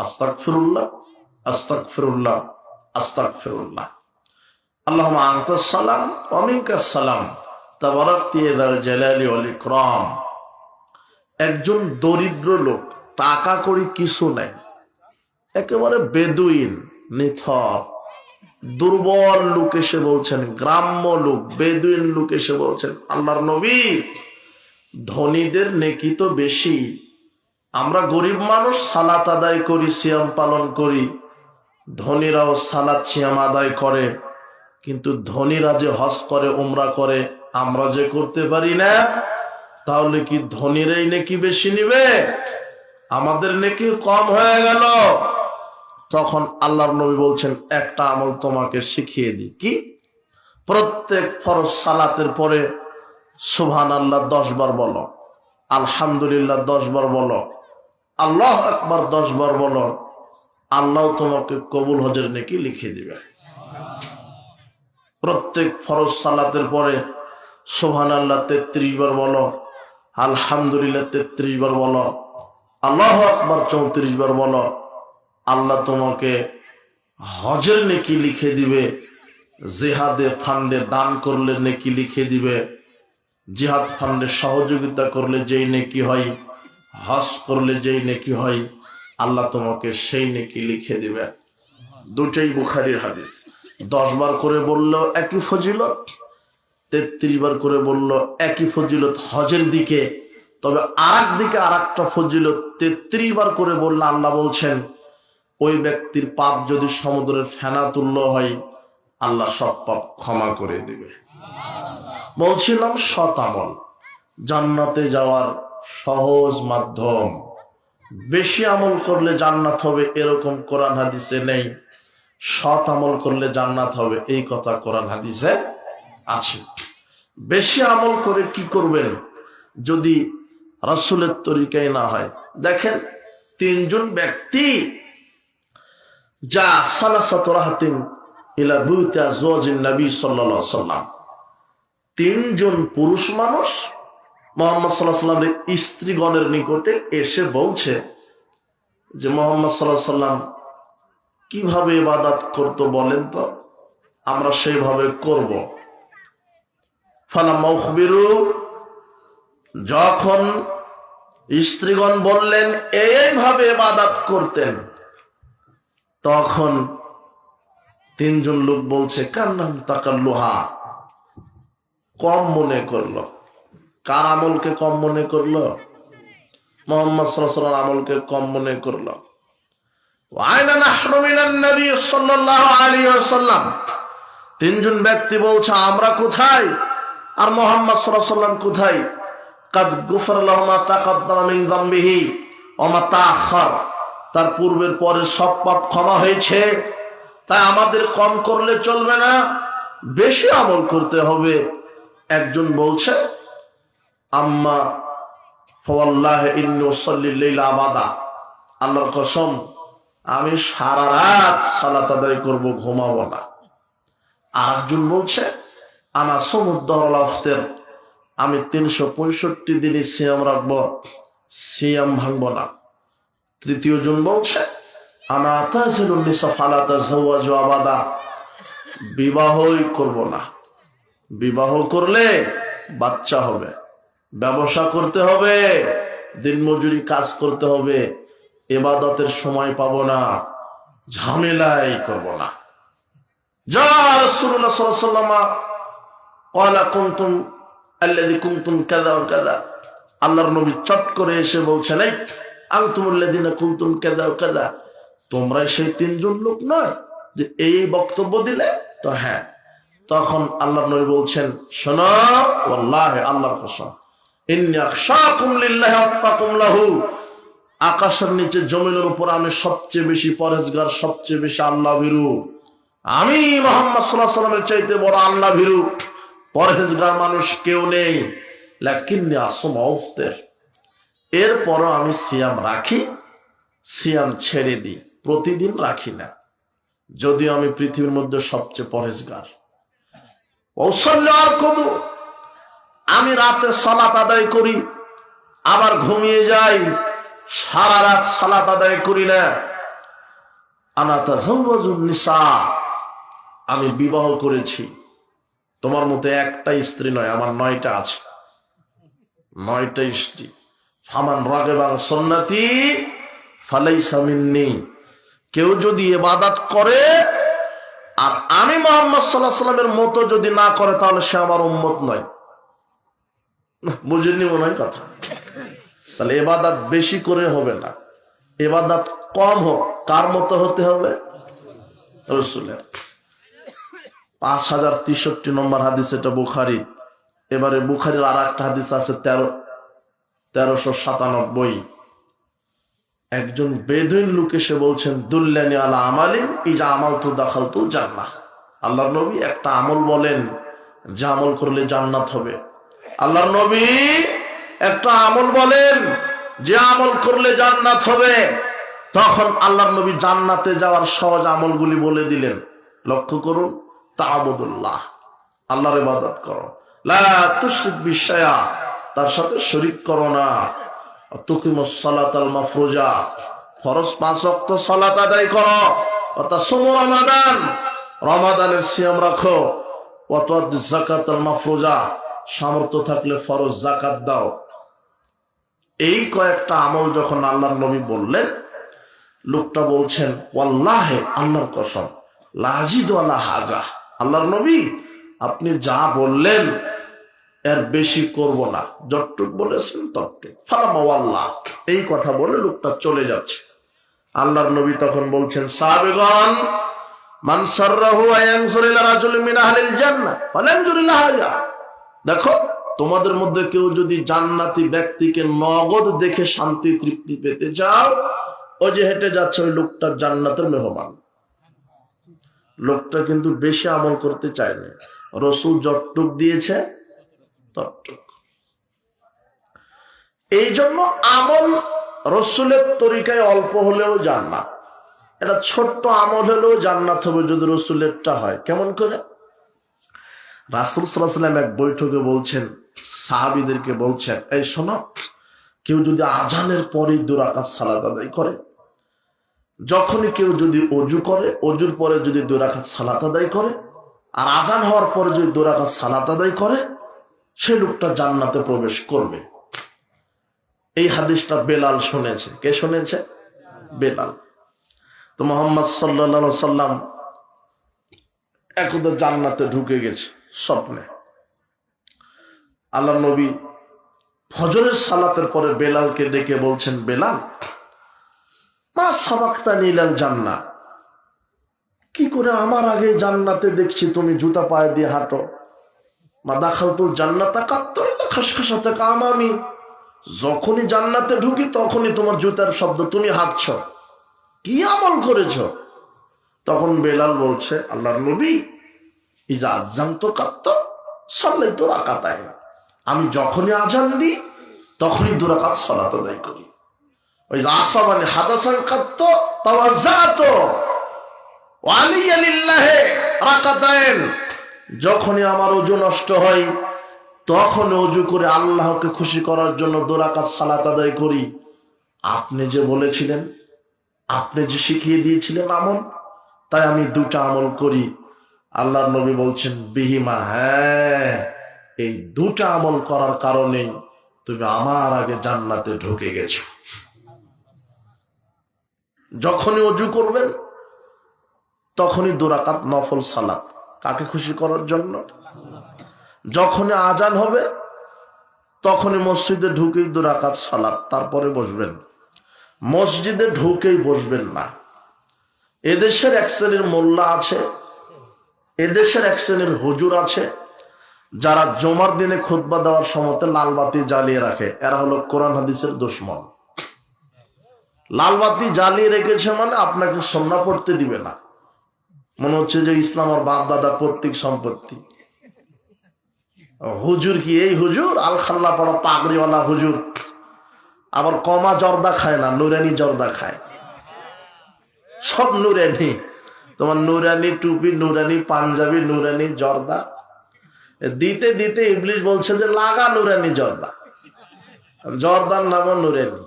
আস্তাগফিরুল্লাহ, আস্তাগফিরুল্লাহ, আস্তাগফিরুল্লাহ, আল্লাহুম্মা আনতাস সালাম ওয়া মিনকাস সালাম, তাবারাকতা ইয়া যাল জালালি ওয়াল ইকরাম। একজন দরিদ্র লোক, টাকা কড়ি কিছু নাই, একেবারে বেদুইন, নিথর, দুর্বল লোক এসে বলছেন, গ্রাম্য লোক, বেদুইন লোক এসে বলছেন, আল্লাহর নবী, ধনীদের নেকি তো বেশি, আমরা গরিব মানুষ সালাত আদায় করি, সিয়াম পালন করি, ধনীরাও সালাত সিয়াম আদায় করে, কিন্তু ধনীরা যে হজ করে, উমরা করে, আমরা যে করতে পারি না, তাহলে কি ধনীরাই নেকি বেশি নিবে? আমাদের নেকি কম হয়ে গেল। তখন আল্লাহর নবী বলছেন, একটা আমল তোমাকে শিখিয়ে দিই। কি? প্রত্যেক ফরজ সালাতের পরে সুবহানাল্লাহ 10 বার বলো, আলহামদুলিল্লাহ 10 বার বলো, আল্লাহু আকবার 10 বার বলো, আল্লাহ তোমাকে কবুল হজের নেকি লিখে দিবে। প্রত্যেক ফরজ সালাতের পরে সুবহানাল্লাহ 33 বার বলো, আলহামদুলিল্লাহ 33 বার বলো, আল্লাহু আকবার 34 বার বলো, আল্লাহ তোমাকে হজের নেকি লিখে দিবে। জিহাদে ফান্ডে দান করলে নেকি লিখে দিবে, জিহাদ ফান্ডে সহযোগিতা করলে যেই নেকি হয়, হজ করলে যেই নেকি হয়, আল্লাহ তোমাকে সেই নেকি লিখে দিবে। দুটোই বুখারীর হাদিস। 10 বার করে বললো একই ফজিলত, 33 বার করে বললো একই ফজিলত হজের দিকে, তবে আরেক দিকে আরেকটা ফজিলত 33 বার করে বললে আল্লাহ বলছেন ওই ব্যক্তির পাপ যদি সমুদ্রের ফেনা তুল্য হয়, আল্লাহ সব পাপ ক্ষমা করে দিবে। বলছিলাম সৎ আমল জান্নাতে যাওয়ার সহজ মাধ্যম। বেশি আমল করলে জান্নাত হবে এরকম কোরআন হাদিসে নেই, সৎ আমল করলে জান্নাত হবে এই কথা কোরআন হাদিসে আছে। বেশি আমল করে কি করবেন যদি রাসূলের তরিকায় না হয়? দেখেন, 3 জন ব্যক্তি যা সালাসাতু রাহাতিন ইলা বুয়ুতি আজওয়াজিন নবী সাল্লাল্লাহু আলাইহি ওয়াসাল্লাম, 3 জন পুরুষ মানুষ মুহাম্মদ সাল্লাল্লাহু আলাইহি ওয়াসাল্লামের স্ত্রীগণের নিকটে এসে বলছে যে মুহাম্মদ সাল্লাল্লাহু আলাইহি ওয়াসাল্লাম কিভাবে ইবাদত করতো বলেন তো। আমরা সেইভাবে করব। ফালাম্মা উখবিরু, যখন স্ত্রীগণ বললেন এইভাবে ইবাদত করতেন, তখন তিনজন লোক বলছে কান্নাম তাকাল্লুহা, কম মনে করলো। কার আমলকে কম মনে করলো? মুহাম্মদ সাল্লাল্লাহু আলাইহি ওয়াসাল্লাম আমলকে কম মনে করলো। ওয়াইনা নাহনু মিনান নবী সাল্লাল্লাহু আলাইহি ওয়াসাল্লাম, তিনজন ব্যক্তি বলছে আমরা কোথায় আর মুহাম্মদ সাল্লাল্লাহু আলাইহি ওয়াসাল্লাম কোথায়? কাদ গুফিরা লাহু মা তাকাদ্দামা মিন যামবিহি ওয়া মা তাআখার, তার পূর্বের পরে সব পাপ ক্ষমা হয়েছে, তাই আমাদের কম করলে চলবে না, বেশি আমল করতে হবে। একজন বলছে আম্মা ফাওয়াল্লাহি ইন্নী উসাল্লি লাইলা আবাদা, আল্লাহর কসম আমি সারা রাত সালাত আদায় করব, ঘুমাবো না। আর একজন বলছে আনা সমুদ্দর আফতের, আমি 365 দিনই সিয়াম রাখবো, সিয়াম ভাঙবো না। তৃতীয় জন বলছে আনা তাজিলুন নিসা ফালা তাজাওয়াজু আবাদা, বিবাহই করব না, বিবাহ করলে বাচ্চা হবে, ব্যবসা করতে হবে, দিনমজুরি কাজ করতে হবে, ইবাদতের সময় পাবো না, ঝামেলাই করব না। যা রাসূলুল্লাহ সাল্লাল্লাহু আলাইহি ওয়াসাল্লাম ক্বালা কুনতুম আল্লাযী কুনতুম কাযা ওয়া কাযা, আল্লাহর নবী চট করে এসে বলছেন এই আনতুমুল্লাযীনা কুনতুম কাযা ওয়া কাযা, তোমরা সেই তিনজন লোক নয় যে এই বক্তব্য দিলে? তো হ্যাঁ। তখন আল্লাহর নবী বলছেন শোনো, ওয়াল্লাহি আল্লাহর কসম, ইন্নী আখশাকুম লিল্লাহি ওয়া আত্তাকুম লাহু, আকাশের নিচে জমিনের উপর আমি সবচেয়ে বেশি পরহেজগার, সবচেয়ে বেশি আল্লাহ ভীরু। আমি মুহাম্মদ সাল্লাল্লাহু আলাইহি ওয়াসাল্লামের চাইতে বড় আল্লাহ ভীরু পরহেজগার মানুষ কেউ নেই। লাকিন্নী আসুমু আফতির, এরপরও আমি সিয়াম রাখি, সিয়াম ছেড়ে দিই, প্রতিদিন রাখি না, যদিও আমি পৃথিবীর মধ্যে সবচেয়ে পরহেজগার। ওয়াসাল্লি আরকুবু, আমি রাতে সালাত আদায় করি আবার ঘুমিয়ে যাই, সারা রাত সালাত আদায় করি না। আনা তাজাওয়াজুন নিসা, আমি বিবাহ করেছি, তোমার মতো একটা স্ত্রী নয়, আমার 9টা আছে, 9টা স্ত্রী। ফামান রাগিবা আন সুন্নতি ফালাইসা মিন্নি, কেউ যদি ইবাদত করে আর আমি মুহাম্মদ সাল্লাল্লাহু আলাইহি ওয়াসাল্লামের মতো যদি না করে তাহলে সে আমার উম্মত নয়। বুঝেননি মনে হয় কথা? তাহলে ইবাদত বেশি করে হবে না, ইবাদত কম হোক, কার মতো হতে হবে? রাসূলের। 5063 নম্বর হাদিস, এটা বুখারী। এবারে বুখারীর আর একটা হাদিস আছে 1397। একজন বেদুইন লোক এসে বলছেন দুল্লানি আলা আমালিন ইজা আমালতু দাখালতু জান্নাহ, আল্লাহর নবী একটা আমল বলেন যে আমল করলে জান্নাত হবে। আল্লাহর নবী একটা আমল বলেন যে আমল করলে জান্নাত হবে। তখন আল্লাহর নবী জান্নাতে যাওয়ার সহজ আমলগুলি বলে দিলেন। লক্ষ্য করুন, তাআবুদুল্লাহ, আল্লাহর ইবাদত করো, লা তুশরিক বিশাইআ, তার সাথে শরীক করো না, তুকিমুস সালাতাল মাফরুজা, ফরজ 5 ওয়াক্ত সালাত আদায় করো, ওয়া তাসুমু রমাদান, রমাদানের সিয়াম রাখো, ওয়া তুআদ্দু যাকাতাল মাফরুজা, সামর্থ্য থাকলে ফরজ যাকাত দাও। এই কয়েকটা আমল যখন আল্লাহর নবী বললেন, লোকটা বলছেন ওয়াল্লাহি, আল্লাহর কসম, লা আযীদু আলা হাযা, আল্লাহর নবী আপনি যা বললেন এর বেশি করব না, যতটুক বলেছেন ততটুক। ফালামা ওয়াল্লাহ, এই কথা বলে লোকটা চলে যাচ্ছে। আল্লাহর নবী তখন বলছেন সাহাবীগণ, মান সাররাহু আয়ানজুর ইলা রাজুলিন মিন আহলিল জান্নাহ ফালানজুর ইলা হাযা, দেখো তোমাদের মধ্যে কেউ যদি জান্নাতি ব্যক্তিকে নগদ দেখে শান্তি তৃপ্তি পেতে চাও, ওই যে হেঁটে যাচ্ছে ওই লোকটা জান্নাতের মেহমান। লোকটা কিন্তু বেশি আমল করতে চায়নি, রাসূল যতটুক দিয়েছে ততটুক। এই জন্য আমল রাসূলের তরিকায় অল্প হলেও জান্নাত, এটা ছোট্ট আমল হলেও জান্নাত হবে যদি রাসূলেরটা হয়। কেমন করে? রাসূল সাল্লাল্লাহু আলাইহি ওয়াসাল্লাম এক বৈঠকে বলছেন, সাহাবীদেরকে বলছেন, এই শোনো, কেউ যদি আজানের পরে 2 রাকাত সালাত আদায় করে, যখনই কেউ যদি ওযু করে, ওযুর পরে যদি 2 রাকাত সালাত আদায় করে, আর আজান হওয়ার পরে যদি 2 রাকাত সালাত আদায় করে সে লোকটা জান্নাতে প্রবেশ করবে। এই হাদিসটা বেলাল শুনেছে। কে শুনেছে? বেলাল। তো মুহাম্মদ সাল্লাল্লাহু আলাইহি সাল্লাম একদা জান্নাতে ঢুকে গেছে স্বপ্নে। আল্লাহর নবী ফজরের সালাতের পরে বেলালকে ডেকে বলছেন, বেলাল, মা সাবাকতানি ইলাল জান্নাহ, কি করে আমার আগে জান্নাতে দেখছি তুমি জুতা পায়ে দিয়ে হাঁটো। মা দাখালতুল জান্নাতা কাত্তু ইল্লা খাশখাশাতাকা আমামি, যখনই জান্নাতে ঢুকি তখনই তোমার জুতার শব্দ, তুমি হাঁটছো, কি আমল করেছো? তখন বেলাল বলছে, আল্লাহর নবী, ইজা আযানতু কাত্তু সাল্লাইতু রাকাতাইন, আমি যখনই আজান দিই তখনই 2 রাকাত সালাত আদায় করি। ওই আসাবানি হাদাসান কাত্তু তাওয়াজ্জাতু ওয়া আলিয়া লিল্লাহি রাকাতাইন, যখনই আমার ওযু নষ্ট হয় তখন ওযু করে আল্লাহকে খুশি করার জন্য 2 রাকাত সালাত আদায় করি। আপনি যে বলেছিলেন, আপনি যে শিখিয়ে দিয়েছিলেন আমল, তাই আমি 2টা আমল করি। আল্লাহর নবী বলছেন, বিহিমা, হ্যাঁ, এই 2টা আমল করার কারণে তুমি আমার আগে জান্নাতে ঢুকে গেছো। যখনই ওযু করবেন তখনই 2 রাকাত নফল সালাত, কাকে খুশি করার জন্য। যখনই আজান হবে তখনই মসজিদে ঢুকেই 2 রাকাত সালাত, তারপরে বসবেন। মসজিদে ঢুকেই বসবেন না। এদেশের এক শ্রেণীর মোল্লা আছে, এদেশের এক শ্রেণীর হুজুর আছে, যারা জুমার দিনে খুতবা দেওয়ার সময়তে লাল বাতি জ্বালিয়ে রাখে। এরা হলো কোরআন হাদিসের দুশমন। লাল বাতি জ্বালিয়ে রেখেছে মানে আপনাকে সুন্নাহ পড়তে দিবে না। মনে হচ্ছে যে ইসলাম আর বাপ দাদার পৈতৃক সম্পত্তি। হুজুর কি এই হুজুর? আল খাল্লা পড়া পাগড়িওয়ালা হুজুর, আবার কমা জর্দা খায় না, নুরানি জর্দা খায়। সব নুরানি, তোমার নুরানি টুপি, নুরানি পাঞ্জাবি, নুরানি জর্দা দিতে দিতে ইবলিশ বলছে যে লাগা নুরানি জর্দা, জর্দার নামও নুরানি।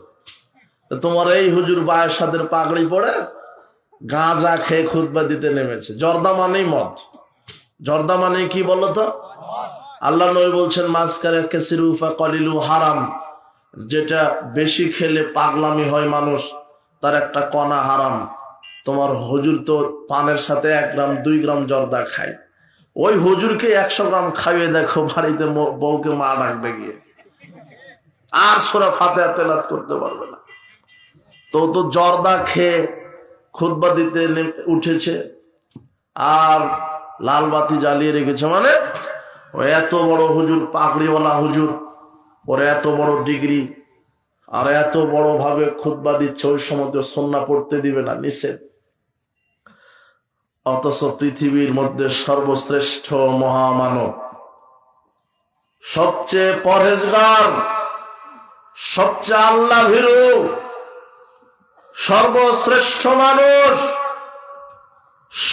তোমার এই হুজুর বায়ের পাগড়ি পড়ে গাঁজা খেয়ে খুতবা দিতে নেমেছে। জর্দা মানেই মদ। জর্দা মানে কি বলতো? আল্লাহ নবী বলছেন, মাসকারা কাসিরুফা কলিলু হারাম, যেটা বেশি খেলে পাগলামি হয় মানুষ, তার একটা কণা হারাম। তোমার হুজুর তো পানের সাথে 1 গ্রাম 2 গ্রাম জর্দা খায়। ওই হুজুরকে 100 গ্রাম খাইয়ে দেখো, বাড়িতে বউকে মা ডাকবে গিয়ে, আর সূরা ফাতিহা তেলাওয়াত করতে পারবে না। তো জর্দা খেয়ে খুতবা দিতে উঠেছে আর লাল বাতি জ্বালিয়ে রেখেছে। মানে ও এত বড় হুজুর, পাগড়িওয়ালা হুজুর, ওর এত বড় ডিগ্রি, আর এত বড় ভাবে খুতবা দিচ্ছে, ওই সময় সুন্নাহ পড়তে দিবে না, নিষেধ। অথচ পৃথিবীর মধ্যে সর্বশ্রেষ্ঠ মহামানব, সবচেয়ে পরহেজগার, সবচেয়ে আল্লাহ ভীরু, সর্বশ্রেষ্ঠ মানুষ,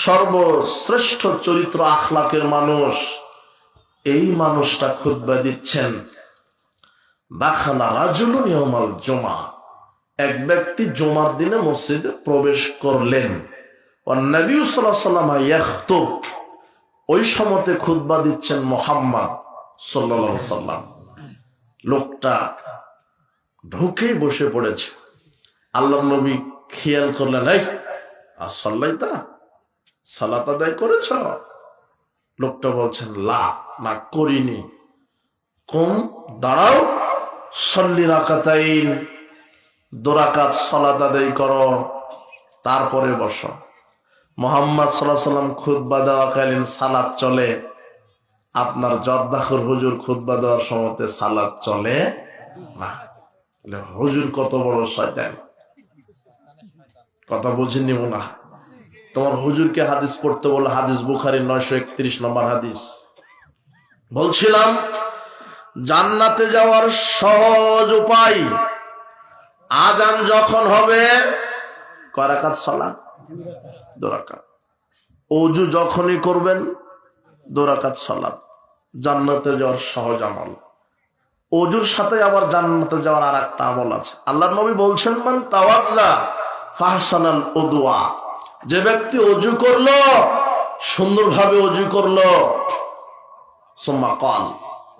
সর্বশ্রেষ্ঠ চরিত্র আখলাকের মানুষ, এই মানুষটা খুতবা দিচ্ছেন। দাখালা রাজুলুন ইয়াউমাল জুমআ, এক ব্যক্তি জুমার দিনে মসজিদে প্রবেশ করলেন। ওয়ান নবী সাল্লাল্লাহু আলাইহি ওয়াসাল্লাম ইয়াখতুব, ওই সময়তে খুতবা দিচ্ছেন মুহাম্মদ সাল্লাল্লাহু আলাইহি ওয়াসাল্লাম। লোকটা ঢুকেই বসে পড়েছে। আল্লাহর নবী খেয়াল করলেন, এই আর সাল্লাইতা, সালাত আদায় করেছ? লোকটা বলছেন, লা, না করিনি। কুম, দাঁড়াও, সল্লি রাকাতাইন, 2 রাকাত সালাত আদায় করো, তারপরে বসো। মুহাম্মদ সাল্লাল্লাহু আলাইহি ওয়াসাল্লাম খুতবা দেওয়াকালীন সালাত চলে, আপনার জর্দাখুর হুজুর খুতবা দেওয়ার সময়তে সালাত চলে না। হুজুর কত বড় শয়তান, কথা বুঝেননি মনে হয়। তোমার হুজুরকে হাদিস পড়তে বলে, হাদিস বুখারীর 931 নম্বর হাদিস। বলছিলাম জান্নাতে যাওয়ার সহজ উপায়, আজান যখন হবে কয় রাকাত সালাত? 2 রাকাত। ওযু যখনই করবেন 2 রাকাত সালাত। জান্নাতে যাওয়ার সহজ আমল। ওযুর সাথে আবার জান্নাতে যাওয়ার আরেকটা আমল আছে। আল্লাহর নবী বলছেন, মান তাওয়াজ্জা ফাহসানাল উদুয়া, যে ব্যক্তি ওযু করলো সুন্দরভাবে ওযু করলো। সুম্মা ক্বাল,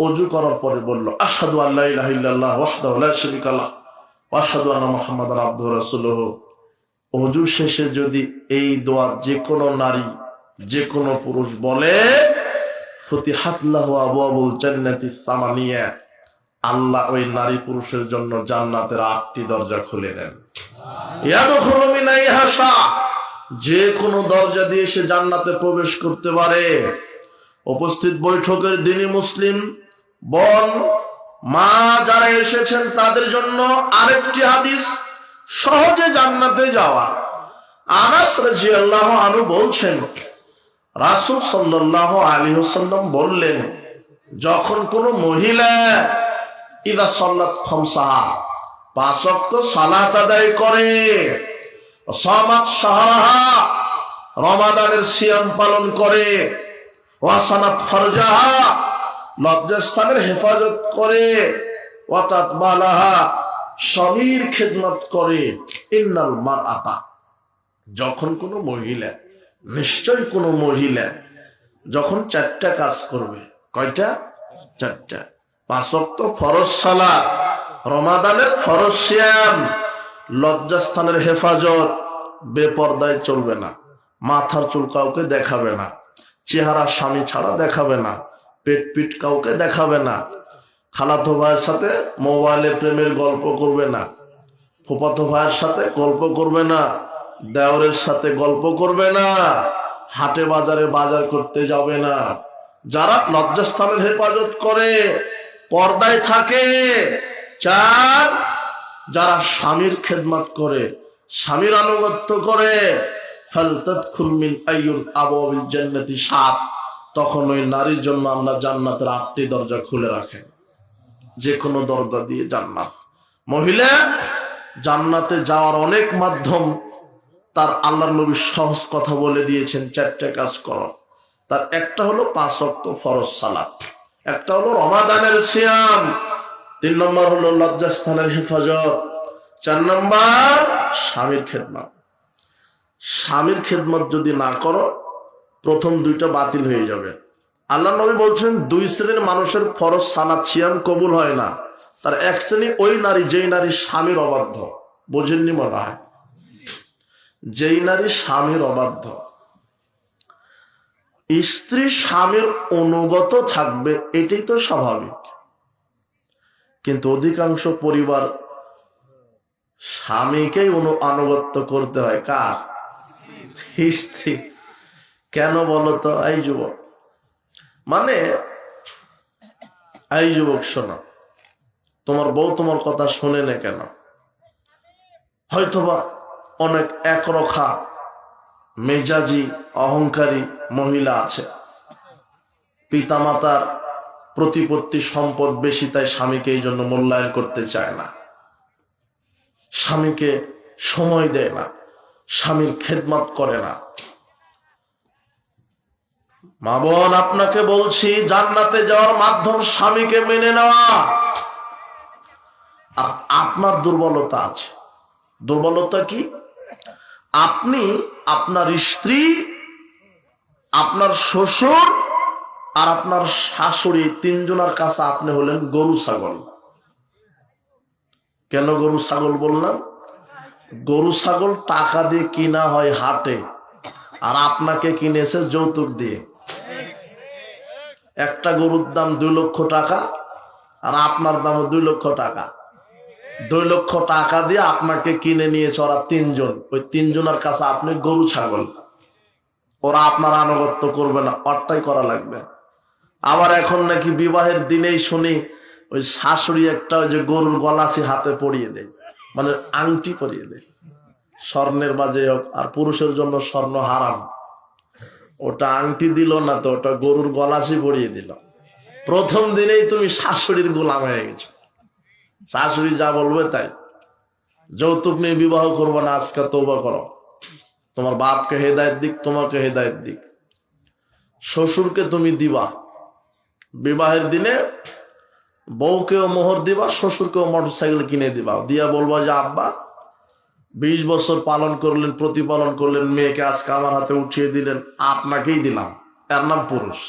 ওযু করার পরে বলল, আশহাদু আল্লা ইলাহা ইল্লাল্লাহ ওয়াহদাহু লা শারীকা লাহু ওয়া আশহাদু আন্না মুহাম্মাদান আবদুহু ওয়া রাসূলুহু। ওযু শেষে যদি এই দোয়া যে কোনো নারী, যে কোনো পুরুষ বলে, ফুতিহাত লাহু আবওয়াবুল জান্নাতি সামানিয়া, আল্লাহ ওই নারী পুরুষের জন্য জান্নাতের 8টি দরজা খুলে দেন। ইয়াদখুলু মিন আইহা শা, যে কোনো দরজা দিয়ে সে জান্নাতে প্রবেশ করতে পারে। উপস্থিত বৈঠকের দিনই মুসলিম বোন মা যারা এসেছেন তাদের জন্য আরেকটি হাদিস, সহজে জান্নাতে যাওয়া। আনাস রাদিয়াল্লাহু আনহু বলছেন, রাসূল সাল্লাল্লাহু আলাইহি ওয়াসাল্লাম বললেন, যখন কোন মহিলা ইদা সাল্লাত খামসাহা, 5 ওয়াক্ত সালাত আদায় করে, সামাত শাহরাহা, রমাদানের সিয়াম পালন করে, ওয়াসানাত ফারজাহা, লজ্জাস্থানের হেফাজত করে, ওয়াতাত বালাহা, স্বামীর খেদমত করে, ইন্নাল মারআতা, যখন কোন মহিলা, নিশ্চয় কোন মহিলা যখন 4টা কাজ করবে। কয়টা? 4টা। 5 ওয়াক্ত ফরজ সালাত, রমাদানের ফরজ সিয়াম, লজ্জাস্থানের হেফাজত, বেপরদায় চলবে না, মাথার চুল কাউকে দেখাবে না, চেহারা স্বামী ছাড়া দেখাবে না, পেট পিট কাউকে দেখাবে না, খালাতো ভাইয়ের সাথে মোবাইলে প্রেমের গল্প করবে না, ফুফাতো ভাইয়ের সাথে গল্প করবে না, দেওরের সাথে গল্প করবে না, হাটে বাজারে বাজার করতে যাবে না। যারা লজ্জাস্থানের হেফাজত করে, পর্দায় থাকে। 4, যারা স্বামীর খেদমত করে, স্বামীর আনুগত্য করে, ফালতাদখুল মিন আইয়ুন আবওয়াবিল জান্নাতি 7, তখন ওই নারীর জন্য আল্লাহ জান্নাতের 8টি দরজা খুলে রাখেন, যে কোনো দরজা দিয়ে জান্নাত। মহিলা জান্নাতে যাওয়ার অনেক মাধ্যম তার আল্লাহর নবী সহজ কথা বলে দিয়েছেন, 4টা কাজ করো। তার একটা হলো 5 ওয়াক্ত ফরজ সালাত, একটা হলো রমাদানের সিয়াম, 3 নম্বর হলো লজ্জাস্থানের হেফাজত, 4 নম্বর স্বামীর খেদমত। স্বামীর খেদমত যদি না করো, প্রথম 2টা বাতিল হয়ে যাবে। আল্লাহ নবী বলছেন, 2 শ্রেণীর মানুষের ফরজ সালাত সিয়াম কবুল হয় না। তার এক শ্রেণী ওই নারী, যেই নারী স্বামীর অবাধ্য। বোঝেননি মনে হয়? যেই নারী স্বামীর অবাধ্য। স্ত্রী স্বামীর অনুগত থাকবে, এটাই তো স্বাভাবিক, কিন্তু অধিকাংশ পরিবার স্বামীকেই আনুগত্য করতে হয়। কার? স্ত্রী। কেন বলতো? এই যুবক, মানে এই যুবক শোনো, তোমার বউ তোমার কথা শুনে না কেন? হয়তোবা অনেক একরখা মেজাজি অহংকারী মহিলা আছে, পিতামাতার প্রতিপত্তি সম্পদ বেশি, তাই স্বামীকে এই জন্য মূল্যায়ন করতে চায় না, স্বামীকে সময় দেয় না, স্বামীর খেদমত করে না। মা বোন, আপনাকে বলছি, জান্নাতে যাওয়ার মাধ্যম স্বামীকে মেনে নেওয়া। আপনার দুর্বলতা আছে। দুর্বলতা কি? আপনি আপনার স্ত্রী, আপনার শ্বশুর আর আপনার শাশুড়ি, 3 জনের কাছে আপনি হলেন গরু ছাগল। কেন গরু ছাগল বললাম? গরু ছাগল টাকা দিয়ে কিনা হয় হাটে, আর আপনাকে কিনেছে যৌতুক দিয়ে। একটা গরুর দাম 2 লক্ষ টাকা, আর আপনার দাম 2 লক্ষ টাকা। 2 লক্ষ টাকা দিয়ে আপনাকে কিনে নিয়েছে ওরা 3 জন। ওই 3 জনের কাছে আপনি গরু ছাগল। ওরা আপনার আনুগত্য করবে না, অট্টাই করা লাগবে। আবার এখন নাকি বিবাহের দিনেই শুনি ওই শাশুড়ি একটা ওই যে গরুর গলাছি হাতে পরিয়ে দেয়, মানে আংটি পরিয়ে দেয়, স্বর্ণের বাজে হোক। আর পুরুষের জন্য স্বর্ণ হারাম, ওটা আংটি দিল না তো, ওটা গরুর গলাছি পরিয়ে দিল। প্রথম দিনেই তুমি শাশুড়ির গোলাম হয়ে গেছো। শাশুড়ি যা বলবে তাই। যৌতুক নিয়ে বিবাহ করবো না, আজকে তওবা করো। তোমার বাপকে হেদায়েত দিক, তোমাকে হেদায়েত দিক। শ্বশুরকে তুমি দিবা, বিবাহের দিনে বউকেও মোহর দিবা, শ্বশুরকেও মোটরসাইকেল কিনে দিবা, দিয়া বলবা যে আব্বা 20 বছর পালন করলেন, প্রতিপালন করলেন, মেয়েকে আজকে আমার হাতে উঠিয়ে দিলেন, আপনাকেই দিলাম, এর নাম পুরুষ।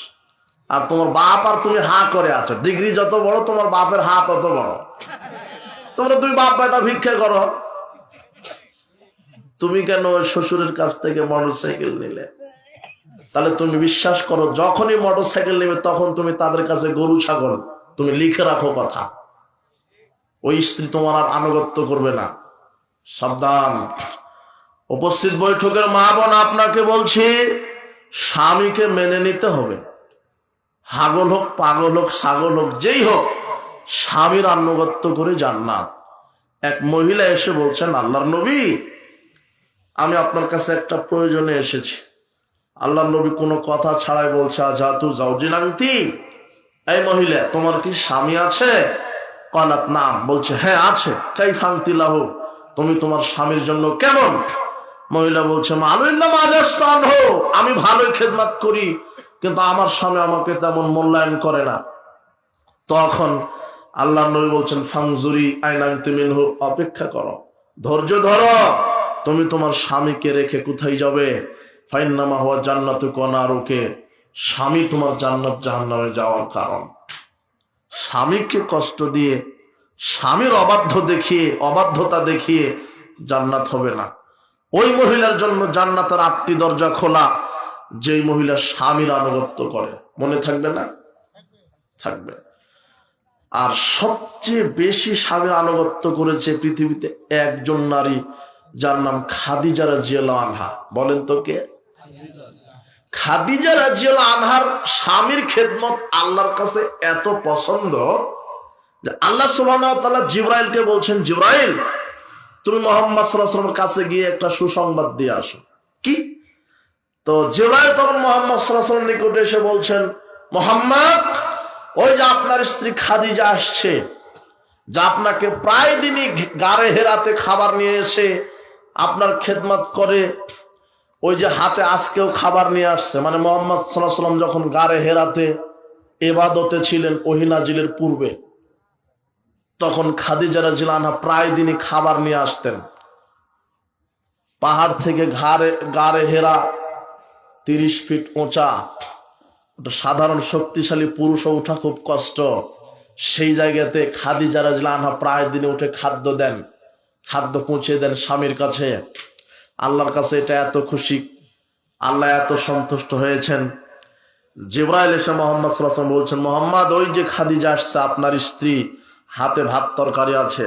আর তোমার বাপ আর তুমি হা করে আছো, ডিগ্রি যত বড় তোমার বাপের হাত তত বড়। তোমরা দুই বাপ বেটা ভিক্ষা করো। তুমি কেন শ্বশুরের কাছ থেকে মোটরসাইকেল নিলে? তাহলে তুমি বিশ্বাস করো, যখনই মোটরসাইকেল নেবে তখন তুমি তাদের কাছে গরু ছাগল। তুমি লিখে রাখো কথা, ওই স্ত্রী তোমার আর আনুগত্য করবে না। সাবধান। উপস্থিত বৈঠকের মা বোন, আপনাকে বলছি, স্বামীকে মেনে নিতে হবে। হাগল হোক, পাগল হোক, ছাগল হোক, যেই হোক, স্বামীর আনুগত্য করে জান্নাত। এক মহিলা এসে বলছেন, আল্লাহর নবী, আমি আপনার কাছে একটা প্রয়োজনে এসেছি। আল্লাহর নবী কোনো কথা ছাড়াই বলছে, আজাতু জাওজিন আনতি, এই মহিলা, তোমার কি স্বামী আছে? কালাত নাম, বলছে হ্যাঁ আছে। কাইফা আনতি লাহু, তুমি তোমার স্বামীর জন্য কেমন? মহিলা বলছে, মালুল্লাহ মাজাস্তান হো, আমি ভালোই খেদমত করি, কিন্তু আমার স্বামী আমাকে তেমন মূল্যায়ন করে না। তখন আল্লাহ নবী বলছেন, ফাংজুরি আইনান্তি মিনহু, অপেক্ষা করো, ধৈর্য ধরো, তুমি তোমার স্বামীকে রেখে কোথায় যাবে? ফাইন্নামা হুয়া জান্নাতুকা ওয়া নারুকা, স্বামী তোমার জান্নাত জাহান্নামে যাওয়ার কারণ। স্বামীকে কষ্ট দিয়ে, স্বামীর অবাধ্যতা দেখিয়ে জান্নাত হবে না। ওই মহিলার জন্য জান্নাতের 8টি দরজা খোলা, যেই মহিলা স্বামীর আনুগত্য করে। মনে থাকবে না? থাকবে। আর সবচেয়ে বেশি স্বামীর আনুগত্য করেছে পৃথিবীতে একজন নারী, যার নাম খাদিজা রাদিয়াল্লাহু আনহা। বলেন তো কে? খাদিজা রাদিয়াল্লাহু আনহার স্বামীর খেদমত আল্লাহর কাছে এত পছন্দ যে আল্লাহ সুবহানাহু ওয়া তাআলা জিবরাইলকে বলছেন, জিবরাইল, তুমি মুহাম্মদ সাল্লাল্লাহু আলাইহি ওয়াসাল্লামের কাছে গিয়ে একটা সুসংবাদ দিয়ে আসো। কি? তো জিবরাইল তখন মুহাম্মদ সাল্লাল্লাহু আলাইহি ওয়াসাল্লামের নিকটে এসে বলছেন, মুহাম্মদ, ওই যে আপনার স্ত্রী খাদিজা আসছে, যা আপনাকে প্রায় দিনই গারে হেরাতে খাবার নিয়ে এসে আপনার খেদমত করে, ওই যে হাতে আজকেও খাবার নিয়ে আসছে। মানে মুহাম্মদ সাল্লাল্লাহু আলাইহি ওয়াসাল্লাম যখন গারে হেরাতে ইবাদতে ছিলেন ওহী নাজিলের পূর্বে, তখন খাদিজা রাদিয়াল্লাহু আনহা প্রায় দিনই খাবার নিয়ে আসতেন। পাহাড় থেকে গারে হেরা 30 ফিট উঁচা, ওটা সাধারণ শক্তিশালী পুরুষও উঠা খুব কষ্ট। সেই জায়গাতে খাদিজা রাদিয়াল্লাহু আনহা প্রায় দিনে উঠে খাদ্য দেন, খাদ্য পৌঁছে দেন স্বামীর কাছে। আল্লাহর কাছে এটা এত খুশি, আল্লাহ এত সন্তুষ্ট হয়েছেন। জিবরাইল এসে মুহাম্মদ সাল্লাল্লাহু আলাইহি ওয়াসাল্লাম বলছেন, মুহাম্মদ, ওই যে খাদিজা আসছে, আপনার স্ত্রী, হাতে ভাত তরকারি আছে,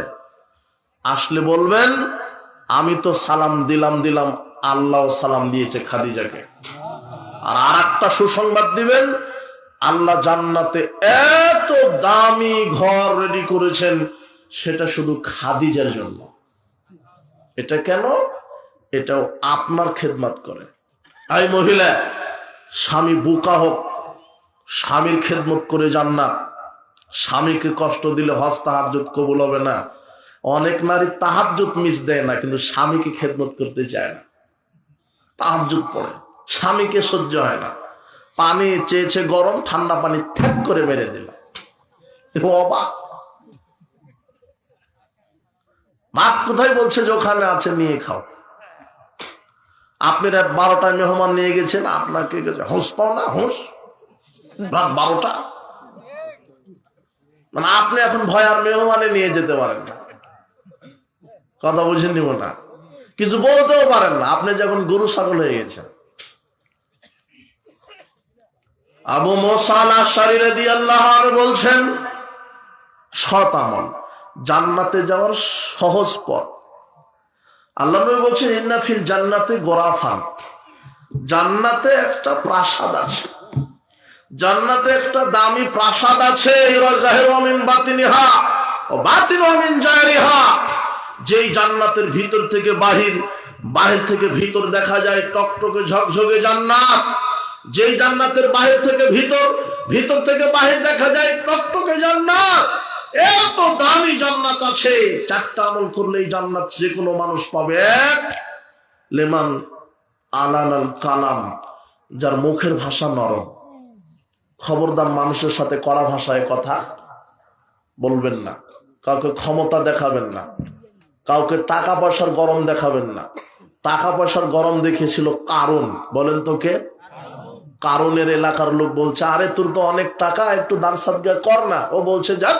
আসলে বলবেন আমি তো সালাম দিলাম, আল্লাহ সালাম দিয়েছে খাদিজাকে। আর আরেকটা সুসংবাদ দিবেন, আল্লাহ জান্নাতে এত দামি ঘর রেডি করেছেন, সেটা শুধু খাদিজার জন্য। এটা কেন? এটাও আপনার খেদমত করে। এই মহিলা, স্বামী বোকা হোক, স্বামীর খেদমত করে জান্নাত। স্বামীকে কষ্ট দিলে হজ তাহাজ্জুদ কবুল হবে না। অনেক নারী তাহাজ্জুদ মিস দেয় না, কিন্তু স্বামীকে খেদমত করতে চায় না, তাহাজ্জুদ পড়ে, স্বামীকে সহ্য হয় না। পানি চেয়েছে গরম, ঠান্ডা পানি ঠ্যাক করে মেরে দিল। অবাক। ভাত কোথায়? বলছে যে ওখানে আছে, নিয়ে খাও। আপনি রাত 12টায় মেহমান নিয়ে গেছেন, আপনাকে হুঁশ পাও না? হুঁশ রাত 12টা, মানে আপনি এখন ভয় আর মেহমানে নিয়ে যেতে পারেন না। কথা বুঝে নিব না, কিছু বলতেও পারেন না, আপনি যখন গরু ছাগল হয়ে গেছেন। আবু মুসা আল-আশআরী রাদিয়াল্লাহু আনহু বলছেন, সৎ আমল জান্নাতে যাওয়ার সহজ পথ। আল্লাহ নবী বলছেন, ইন্না ফিল জান্নাতি গোরাফান, জান্নাতে একটা প্রাসাদ আছে, জান্নাতে একটা দামি প্রাসাদ আছে। যেই জান্নাতের ভিতর থেকে বাহির, বাহির থেকে ভিতর দেখা যায় টকটকে ঝকঝকে জান্নাত। যেই জান্নাতের বাহির থেকে ভিতর, ভিতর থেকে বাহির দেখা যায় টকটকে জান্নাত। এত দামি জান্নাত আছে, 4টা আমল করলে এই জান্নাত যে কোনো মানুষ পাবে। এক, লিমান আলানাল কালাম, যার মুখের ভাষা নরম। খবরদার মানুষের সাথে কড়া ভাষায় কথা বলবেন না, কাউকে ক্ষমতা দেখাবেন না। কাউকে টাকা পয়সার গরম দেখাবেন না। টাকা পয়সার গরম দেখিয়েছিল কারণ, বলেন তো কে? কারণের এলাকার লোক বলছে, আরে তোর তো অনেক টাকা, একটু দান সাদকা কর না। ও বলছে, যাক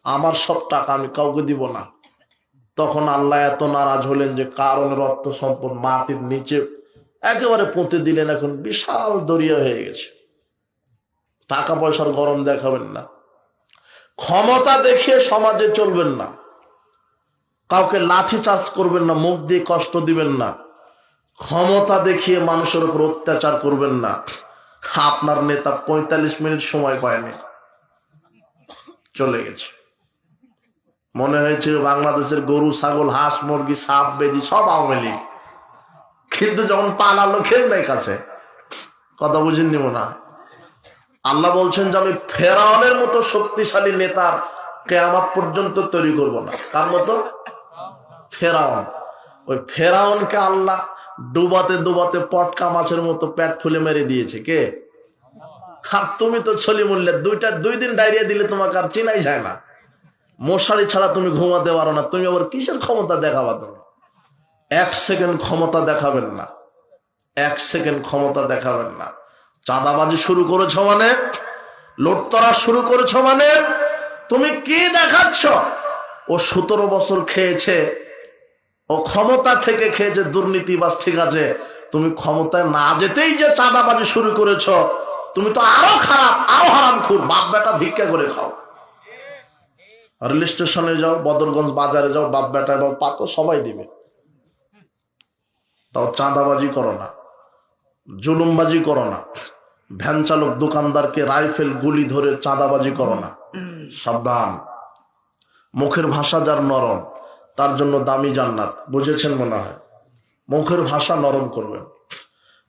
আমার সব টাকা আমি কাউকে দিব না। তখন আল্লাহ এত নারাজ হলেন যে কারণের অর্থ সম্পদ মাটির নিচে একেবারে পুঁতে দিলেন, এখন বিশাল দরিয়া হয়ে গেছে। টাকা পয়সার গরম দেখাবেন না, ক্ষমতা দেখিয়ে সমাজে চলবেন না, কাউকে লাঠি চার্জ করবেন না, মুখ দিয়ে কষ্ট দিবেন না, ক্ষমতা দেখিয়ে মানুষের উপর অত্যাচার করবেন না। আপনার নেতা 45 মিনিট সময় পায়নি, চলে গেছে। মনে হয়েছিল বাংলাদেশের গরু, ছাগল, হাঁস, মুরগি, সাপ, বেজি সব আওয়ামী লীগ, কিন্তু যখন পালালো খেল নাই কাছে। কথা বুঝেননি মনে হয়? আল্লাহ বলছেন যে আমি ফেরাউনের মতো শক্তিশালী নেতার কিয়ামত পর্যন্ত তৈরি করব না। কার মতো? ফেরাউন। ওই ফেরাউনকে আল্লাহ ডুবাতে ডুবাতে পটকা মাছের মতো পেট ফুলে মেরে দিয়েছে কে? তুমি তো ছলি মূল্যে 2 দিন ডায়রিয়া দিলে তোমাকে আর চিনাই যায় না। মশারি ছাড়া তুমি ঘুমাতে পারো না, তুমি আবার কিসের ক্ষমতা দেখাবা? তুমি 1 সেকেন্ড ক্ষমতা দেখাবেন না, 1 সেকেন্ড ক্ষমতা দেখাবেন না। চাঁদাবাজি শুরু করেছ মানে, লুটতরা শুরু করেছ মানে, তুমি কি দেখাচ্ছ? ও 17 বছর খেয়েছে, ও ক্ষমতা থেকে খেয়েছে, দুর্নীতিবাজ, ঠিক আছে। তুমি ক্ষমতায় না যেতেই যে চাঁদাবাজি শুরু করেছ, তুমি তো আরো খারাপ, আরো হারামখোর। বাপ বেটা ভিক্ষা করে খাও, রেল স্টেশনে যাও, বদরগঞ্জ বাজারে যাও, বাপ বেটা এবং পাতো সবাই দিবে। তাও চাঁদাবাজি করো না, জুলুমবাজি করো না, ভ্যান চালক দোকানদারকে রাইফেল গুলি ধরে চাঁদাবাজি করো না। সাবধান। মুখের ভাষা যার নরম তার জন্য দামি জান্নাত, বুঝেছেন মনে হয়? মুখের ভাষা নরম করবেন,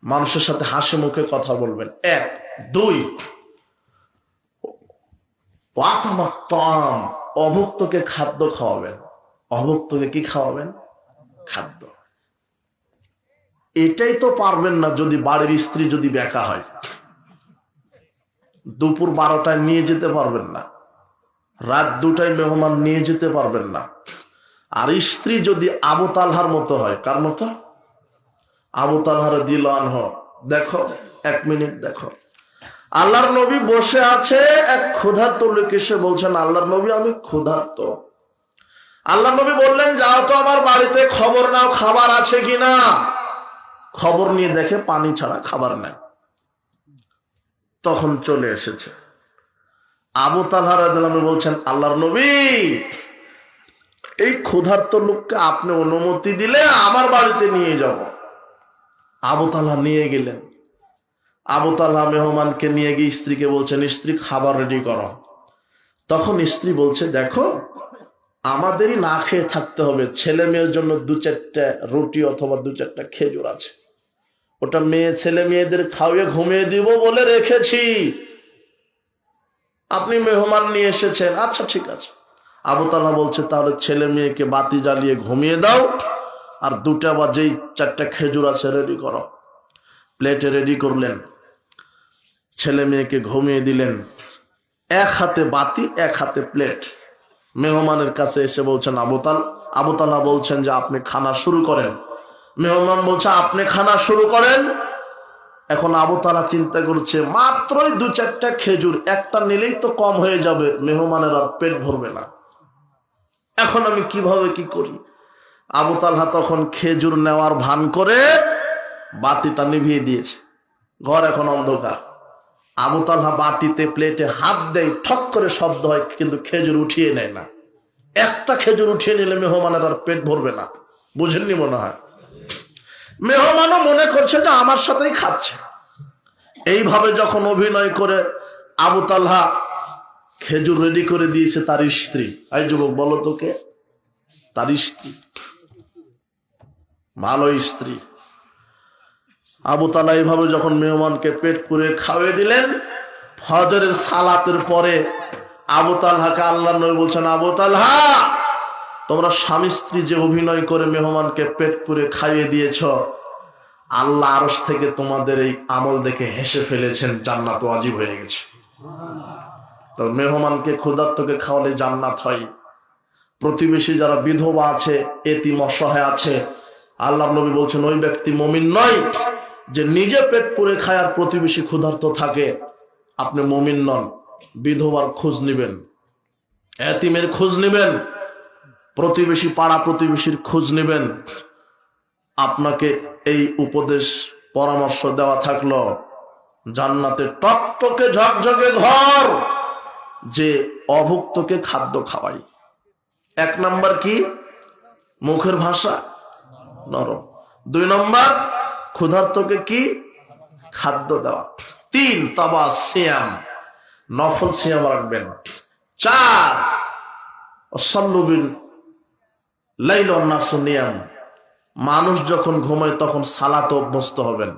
মানুষের সাথে হাসি মুখে কথা বলবেন। 1 2 অভুক্তকে খাদ্য খাওয়াবেন। অভুক্তকে কি খাওয়াবেন? খাদ্য। এটাই তো পারবেন না যদি বাড়ির স্ত্রী যদি বেকা হয়। দুপুর 12টায় নিয়ে যেতে পারবেন না, রাত 2টায় মেহমান নিয়ে যেতে পারবেন না। আর স্ত্রী যদি আবু তালহার মতো হয়, কার মতো? আবু তালহার রাদিয়াল্লাহু আনহু। দেখো 1 মিনিট দেখো, আল্লাহর নবী বসে আছে, এক ক্ষুধার্ত লোক এসে বলছেন, আল্লাহর নবী আমি ক্ষুধার্ত। আল্লাহর নবী বললেন, যাও তো আমার বাড়িতে খবর নাও খাবার আছে কিনা। খবর নিয়ে দেখে পানি ছাড়া খাবার নেই। তখন চলে এসেছে। আবু তালহা রাদিয়াল্লাহু আনহু বলছেন, আল্লাহর নবী এই ক্ষুধার্ত লোককে আপনি অনুমতি দিলে আমার বাড়িতে নিয়ে যাব। আবু তালহা নিয়ে গেলেন। আবু তালহা মেহমানকে নিয়ে গিয়ে স্ত্রীকে বলছেন, স্ত্রী খাবার রেডি করো। তখন স্ত্রী বলছে, দেখো আমাদেরই না খেয়ে থাকতে হবে, ছেলে মেয়ের জন্য 2-4টা রুটি অথবা 2-4টা খেজুর আছে, ওটা মেয়ে ছেলে মেয়েদের খাওয়িয়ে ঘুমিয়ে দিব বলে রেখেছি। আপনি মেহমান নিয়ে এসেছেন, আচ্ছা ঠিক আছে। আবু তালহা বলছে, তাহলে ছেলে মেয়েকে বাতি জ্বালিয়ে ঘুমিয়ে দাও, আর 2টা বা যেই 4টা খেজুর আছে রেডি করো। প্লেটে রেডি করলেন, ছেলে মেয়েকে ঘুমিয়ে দিলেন। 1 হাতে বাতি, 1 হাতে প্লেট। মেহমানের কাছে এসে বলছেন, আবু তালহা বলছেন যে আপনি খানা শুরু করেন। মেহমান বলছে, আপনি খানা শুরু করেন। এখন আবু তালহা চিন্তা করছে, মাত্রই 2-4টা খেজুর, একটা নিলেই তো কম হয়ে যাবে, মেহমানের আর পেট ভরবে না, এখন আমি কিভাবে কি করি। আবু তালহা তখন খেজুর নেওয়ার ভান করে বাতিটা নিভিয়ে দিয়েছে। ঘর এখন অন্ধকার। আবু তালহা বাটিতে প্লেটে হাত দেয়, ঠক করে শব্দ হয়, কিন্তু খেজুর উঠিয়ে নেয় না। একটা খেজুর উঠিয়ে নিলে মেহমানের আর পেট ভরবে না, বুঝেননি মনে হয়? মেহমানও মনে করছে যে আমার সাথেই খাচ্ছে। এইভাবে যখন অভিনয় করে আবু তালহা খেজুর রেডি করে দিয়েছে তার স্ত্রী। এই যুবক বলো তো কে? তার স্ত্রী, ভালো স্ত্রী। আবু তালহা এইভাবে যখন মেহমানকে পেট পুরে খাওয়িয়ে দিলেন, ফজরের সালাতের পরে আবু তালহাকে আল্লাহর নবী বলছেন, আবু তালহা তোমরা স্বামী স্ত্রী যে অভিনয় করে মেহমানকে পেট পুরে খাইয়ে দিয়েছ, আল্লাহ আরশ থেকে তোমাদের এই আমল দেখে হেসে ফেলেছেন, জান্নাত ওয়াজিব হয়ে গেছে। তো মেহমানকে ক্ষুধার্তকে খাওয়ালে জান্নাত হয়, প্রতিবেশী যারা বিধবা আছে, এতিম অসহায় আছে, আল্লাহ নবী বলছেন ওই ব্যক্তি মুমিন নয় যে নিজে পেট পুরে খায় আর প্রতিবেশী ক্ষুধার্ত থাকে। আপনি মুমিন নন। বিধবার খোঁজ নিবেন, এতিমের খোঁজ নিবেন, প্রতিবেশী পাড়া প্রতিবেশীর খোঁজ নিবেন। আপনাকে এই উপদেশ পরামর্শ দেওয়া থাকলো, জান্নাতে টকটকে ঝকঝকে ঘর, যে অভুক্তকে খাদ্য খাওয়াই। 1 নাম্বার কি? মুখের ভাষা নরম। 2 নাম্বার ক্ষুধার্তকে কি? খাদ্য দেওয়া। 3 তাবা সিয়াম, নফল সিয়াম রাখবেন। 4 সল্লুবিন লাইল নাসু নিয়াম, মানুষ যখন ঘুমায় তখন সালাতে অভ্যস্ত হবেন।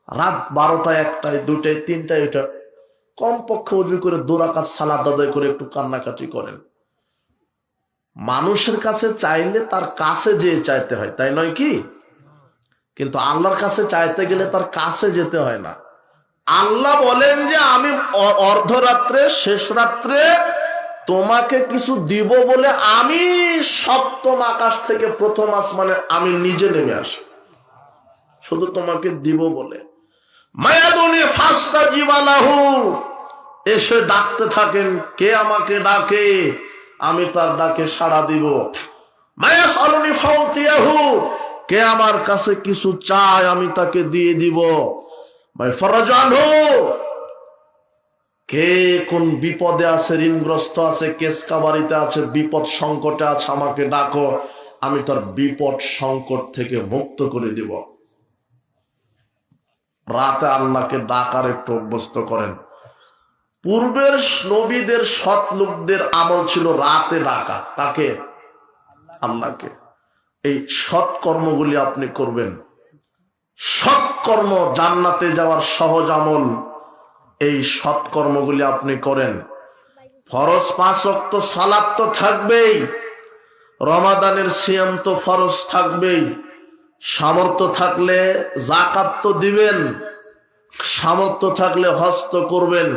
রাত 12টায়, 1টায়, 2টায়, 3টায় এটা কমপক্ষে ওযু করে 2 রাকাত সালাত আদায় করে একটু কান্নাকাটি করেন। মানুষের কাছে চাইলে তার কাছে যেয়ে চাইতে হয়, তাই নয় কি? কিন্তু আল্লাহর কাছে চাইতে গেলে তার কাছে যেতে হয় না। আল্লাহ বলেন যে আমি অর্ধরাত্রে, শেষ রাত্রে তোমাকে কিছু দিব বলে আমি সপ্তম আকাশ থেকে প্রথম আসমানে আমি নিজে নেমে আসি, শুধু তোমাকে দিব বলে। মায়াদুনি ফাস্তা জীবালাহু, এসে ডাকতে থাকেন, কে আমাকে ডাকে, আমি তার ডাকে সাড়া দিব। মায়াসালুনি ফাউতিয়াহু, কে আমার কাছে কিছু চায় আমি তাকে দিয়ে দিব। ভাই ফরজানহু, কে কোন বিপদে আছে, ঋণগ্রস্ত আছে, কেস কাবারিতে আছে, বিপদ সংকটে আছে, আমাকে ডাকো, আমি তার বিপদ সংকট থেকে মুক্ত করে দিব। রাতে আল্লাহকে ডাকার একটু অভ্যস্ত করেন। পূর্বের নবীদের সৎ লোকদের আমল ছিল রাতে ডাকা। তাকে? আল্লাহকে। এই সৎ কর্মগুলি আপনি করবেন। সৎ কর্ম জান্নাতে যাওয়ার সহজ আমল, এই সৎ কর্মগুলি আপনি করেন। ফরজ 5 ওয়াক্ত সালাত তো থাকবেই, রমাদানের সিয়াম তো ফরজ থাকবেই, সামর্থ্য থাকলে যাকাত তো দিবেন, সামর্থ্য থাকলে হজ তো করবেন।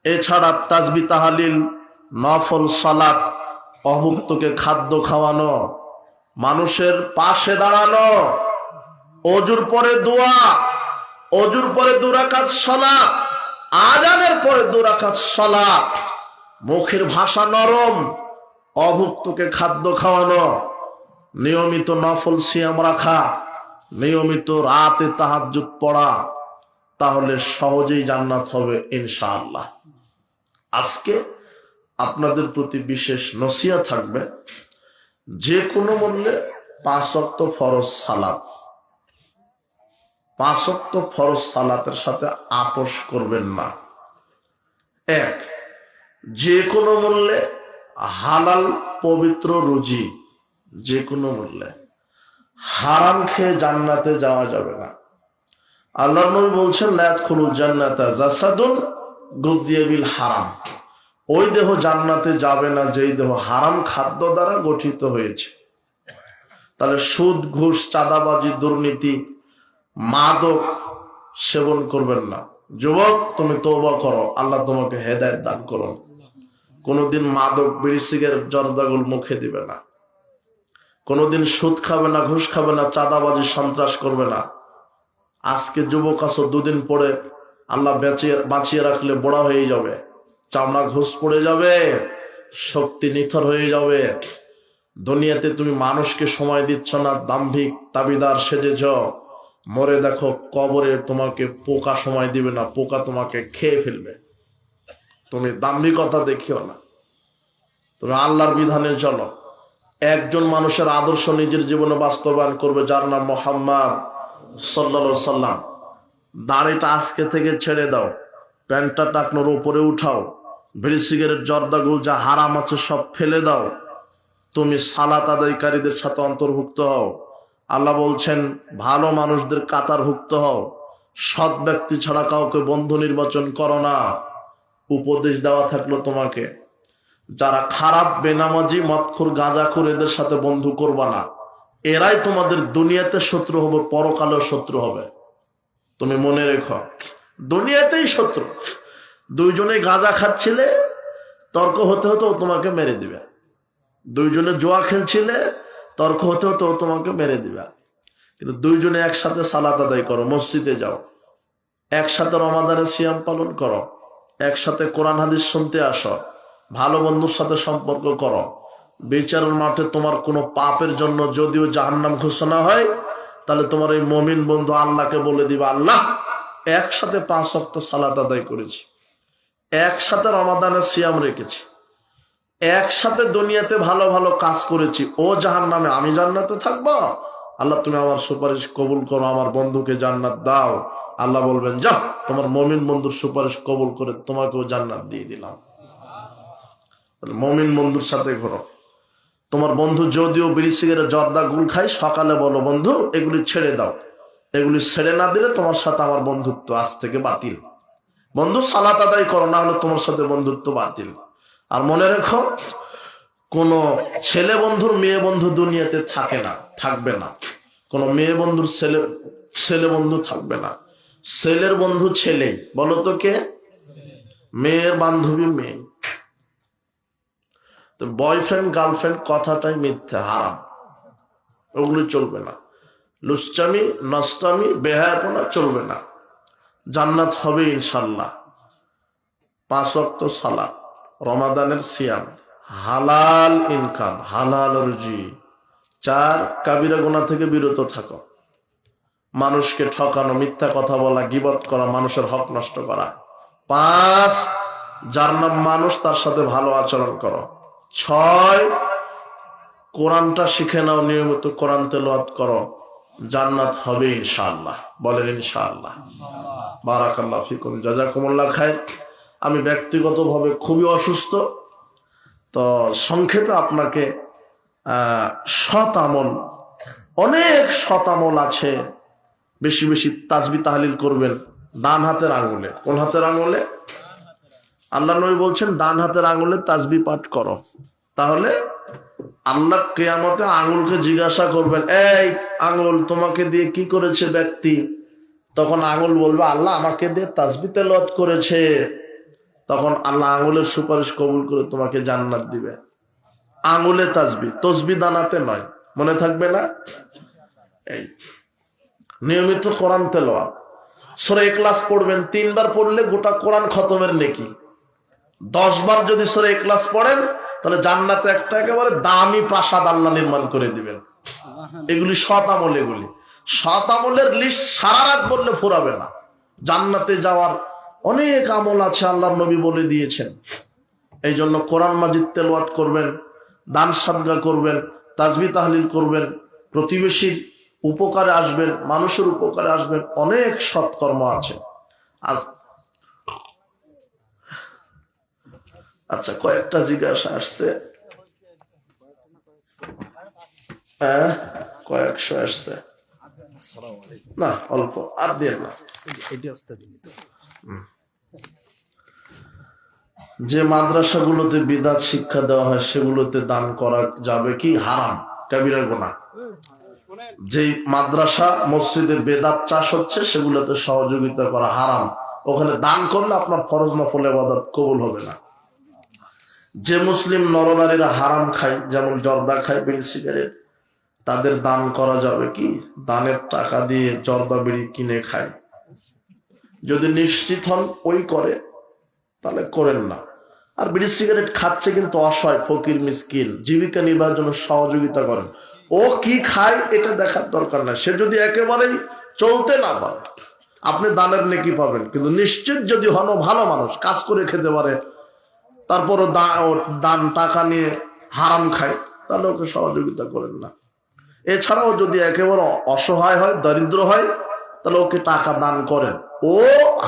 এছাড়া তাসবিহ তাহলিল, নফল সালাত, অভুক্তকে খাদ্য খাওয়ানো, মানুষের পাশে দাঁড়ানো, অজুর পরে দোয়া, অজুর পরে 2 রাকাত সালাত, আযানের পরে 2 রাকাত সালাত, মুখের ভাষা নরম, অভুক্তকে খাদ্য খাওয়ানো, নিয়মিত নফল সিয়াম রাখা, নিয়মিত রাতে তাহাজ্জুদ পড়া, তাহলে সহজেই জান্নাত হবে ইনশাআল্লাহ। আজকে আপনাদের প্রতি বিশেষ নসিহত থাকবে, যে কোনো মূল্যে 5 ওয়াক্ত ফরজ সালাত, 5 ওয়াক্ত ফরজ সালাতের সাথে আপোষ করবেন না। 1, যে কোনো মূল্যে হালাল পবিত্র রুজি, যে কোনো মূল্যে। হারাম খেয়ে জান্নাতে যাওয়া যাবে না। আল্লাহর নবী বলছেন লা ইয়াদখুলুল জান্নাতা জাসাদুন গুযিয়া বিল হারাম, ওই দেহ জান্নাতে যাবে না যেই দেহ হারাম খাদ্য দ্বারা গঠিত হয়েছে। তাহলে সুদ, ঘুষ, চাঁদাবাজি, দুর্নীতি, মাদক সেবন করবেন না। যুবক, তুমি তওবা করো, আল্লাহ তোমাকে হেদায়েত দান করুন। কোনদিন মাদক, বিড়ি, সিগারেট, জর্দাগুল মুখে দিবে না। কোনদিন সুদ খাবে না, ঘুষ খাবে না, চাঁদাবাজি, সন্ত্রাস করবে না। আজকে যুবক আছো, 2 দিন পরে আল্লাহ বাঁচিয়ে রাখলে বড় হয়ে যাবে, চামড়া ঘুষ পড়ে যাবে, শক্তি নিথর হয়ে যাবে। দুনিয়াতে তুমি মানুষকে সময় দিচ্ছ না, দাম্ভিক তাবিদার সেজেছ, মরে দেখো কবরে তোমাকে পোকা সময় দিবে না, পোকা তোমাকে খেয়ে ফেলবে। তুমি দাম্ভিকতা দেখিও না, তুমি আল্লাহর বিধানে চলো। একজন মানুষের আদর্শ নিজের জীবনে বাস্তবায়ন করবে, যার নাম মুহাম্মদ সাল্লাল্লাহু আলাইহি সাল্লাম। দাড়িটা আজকে থেকে ছেড়ে দাও, প্যান্টটা টাকনোর উপরে উঠাও, বিড়ি, সিগারেট, জর্দাগুল যা হারাম আছে সব ফেলে দাও, তুমি সালাত আদায়কারীদের সাথে অন্তর্ভুক্ত হও। আল্লাহ বলছেন ভালো মানুষদের কাতারভুক্ত হও, সৎ ব্যক্তি ছাড়া কাউকে বন্ধু নির্বাচন করো না। উপদেশ দেওয়া থাকলো তোমাকে, যারা খারাপ, বেনামাজি, মদখোর, গাঁজাখোর, এদের সাথে বন্ধু করবা না। এরাই তোমাদের দুনিয়াতে শত্রু হবে, পরকালেও শত্রু হবে। তুমি মনে রেখো, দুনিয়াতেই শত্রু। 2 জনেই গাঁজা খাচ্ছিলে, তর্ক হতে হতে ও তোমাকে মেরে দিবে। দুইজনে জুয়া খেলছিলে, তর্ক হতে হতে ও তোমাকে মেরে দিবে। কিন্তু দুইজনে একসাথে সালাত আদায় করো, মসজিদে যাও, একসাথে রমাদানের সিয়াম পালন করো, একসাথে কোরআন হাদিস শুনতে আসো, ভালো বন্ধুর সাথে সম্পর্ক করো। বিচারের মাঠে তোমার কোনো পাপের জন্য যদিও জাহান্নাম ঘোষণা হয়, তাহলে তোমার এই মুমিন বন্ধু আল্লাহকে বলে দিবা, আল্লাহ একসাথে 5 ওয়াক্ত সালাত আদায় করেছি, একসাথে রমাদানের সিয়াম রেখেছি, একসাথে দুনিয়াতে ভালো ভালো কাজ করেছি, ও জাহান্নামে আমি জান্নাতে থাকবো, আল্লাহ তুমি আমার সুপারিশ কবুল করো, আমার বন্ধুকে জান্নাত দাও। আল্লাহ বলবেন, যাও তোমার মুমিন বন্ধুর সুপারিশ কবুল করে তোমাকেও জান্নাত দিয়ে দিলাম। মুমিন বন্ধুর সাথে ঘোরো। তোমার বন্ধু যদিও বিড়ি সিগারেট জর্দা গুল খায়, সকালে বলো, বন্ধু এগুলি ছেড়ে দাও, এগুলি ছেড়ে না দিলে তোমার সাথে আমার বন্ধুত্ব আজ থেকে বাতিল। বন্ধু সালাত আদায় করো, না হলে তোমার সাথে বন্ধুত্ব বাতিল। আর মনে রেখো, কোন ছেলে বন্ধুর মেয়ে বন্ধু দুনিয়াতে থাকে না, থাকবে না। কোন মেয়ে বন্ধুর ছেলে বন্ধু থাকবে না। ছেলের বন্ধু ছেলে, বলো তো কে? মেয়ের বান্ধবী মেয়ে। তো বয়ফ্রেন্ড গার্লফ্রেন্ড কথাটাই মিথ্যা, হারাম, ওগুলি চলবে না। লুচ্চামি নষ্টামি বেহায়াপনা চলবে না। জান্নাত হবে ইনশাল্লাহ। 5 ওয়াক্ত সালাত, রমাদানের সিয়াম, হালাল ইনকাম, হালাল রুজি। 4 কাবিরা গুনাহ থেকে বিরত থাকো। মানুষকে ঠকানো, মিথ্যা কথা বলা, গীবত করা, মানুষের হক নষ্ট করা। 5 যার নাম মানুষ তার সাথে ভালো আচরণ করো। 6 কোরআনটা শিখে নাও, নিয়মিত কোরআন তেলাওয়াত করো, জান্নাত হবে ইনশাআল্লাহ। বলেন ইনশাআল্লাহ। বারাকাল্লাহু ফিকুম, জাযাকুমুল্লাহ খায়র। আমি ব্যক্তিগতভাবে খুবই অসুস্থ, তো সংক্ষেপে আপনাকে সৎ আমল, অনেক সৎ আমল আছে। বেশি বেশি তাসবিহ তাহলিল করবেন ডান হাতের আঙুলে। কোন হাতের আঙুলে? আল্লাহ নবী বলছেন ডান হাতের আঙুলে তাসবিহ পাঠ করো। তাহলে আল্লাহ কিয়ামতে আঙুলকে জিজ্ঞাসা করবেন, এই আঙুল তোমাকে দিয়ে কি করেছে ব্যক্তি? তখন আঙুল বলবে, আল্লাহ আমাকে দিয়ে তাসবিহ তেলাওয়াত করেছে। তখন আল্লাহ আঙুলের সুপারিশ কবুল করে তোমাকে জান্নাত দিবে। আঙুলে তাসবিহ, তসবিহ দানাতে নয়, মনে থাকবে না? এই নিয়মিত কোরআন তেলাওয়াত, সূরা ইখলাস পড়বেন, 3 বার পড়লে গোটা কোরআন খতমের নেকি। 10 বার যদি সূরা ইখলাস পড়েন, তাহলে জান্নাতে একটা একেবারে দামি প্রাসাদ আল্লাহ নির্মাণ করে দিবেন। এগুলি সৎ আমল। এগুলি সৎ আমলের লিস্ট সারা রাত বললে ফুরাবে না। জান্নাতে যাওয়ার অনেক আমল আছে, আল্লাহর নবী বলে দিয়েছেন। এই জন্য কোরআন মাজিদ তেলাওয়াত করবেন, দান সাদকা করবেন, তাসবিহ তাহলিল করবেন, প্রতিবেশীর উপকারে আসবেন, মানুষের উপকারে আসবেন, অনেক সৎকর্ম আছে। আচ্ছা, কয়েকটা জিজ্ঞাসা আসছে, কয়েকশো আসছে না, অল্প আর দিয়ে না। যে মাদ্রাসাগুলোতে বিদআত শিক্ষা দেওয়া হয় সেগুলোতে দান করা যাবে কি? হারাম, কাবিরা গুনাহ। যে মাদ্রাসা মসজিদে বেদাত চাষ হচ্ছে সেগুলোতে সহযোগিতা করা হারাম। ওখানে দান করলে আপনার ফরজ নফল ইবাদত কবুল হবে না। যে মুসলিম নরনারীরা হারাম খায়, যেমন জর্দা খায়, বিড়ি সিগারেট, তাদের দান করা যাবে কি? দানের টাকা দিয়ে জর্দা বিড়ি কিনে খায়। যদি নিশ্চিত হন ওই করে, তাহলে করেন না। আর বিড়ি সিগারেট খাচ্ছে কিন্তু অসহায় ফকির মিসকিন, জীবিকা নির্বাহের জন্য সহযোগিতা করেন। ও কি খায় এটা দেখার দরকার নাই। সে যদি একেবারেই চলতে না পারে, আপনি দানের নেকি পাবেন। কিন্তু নিশ্চিত যদি হন ভালো মানুষ, কাজ করে খেতে পারে, তারপরও দান টাকা নিয়ে হারাম খায়, তাহলে ওকে সহযোগিতা করেন না। এছাড়াও যদি একেবারে অসহায় হয়, দরিদ্র হয়, তাহলে ওকে টাকা দান করেন। ও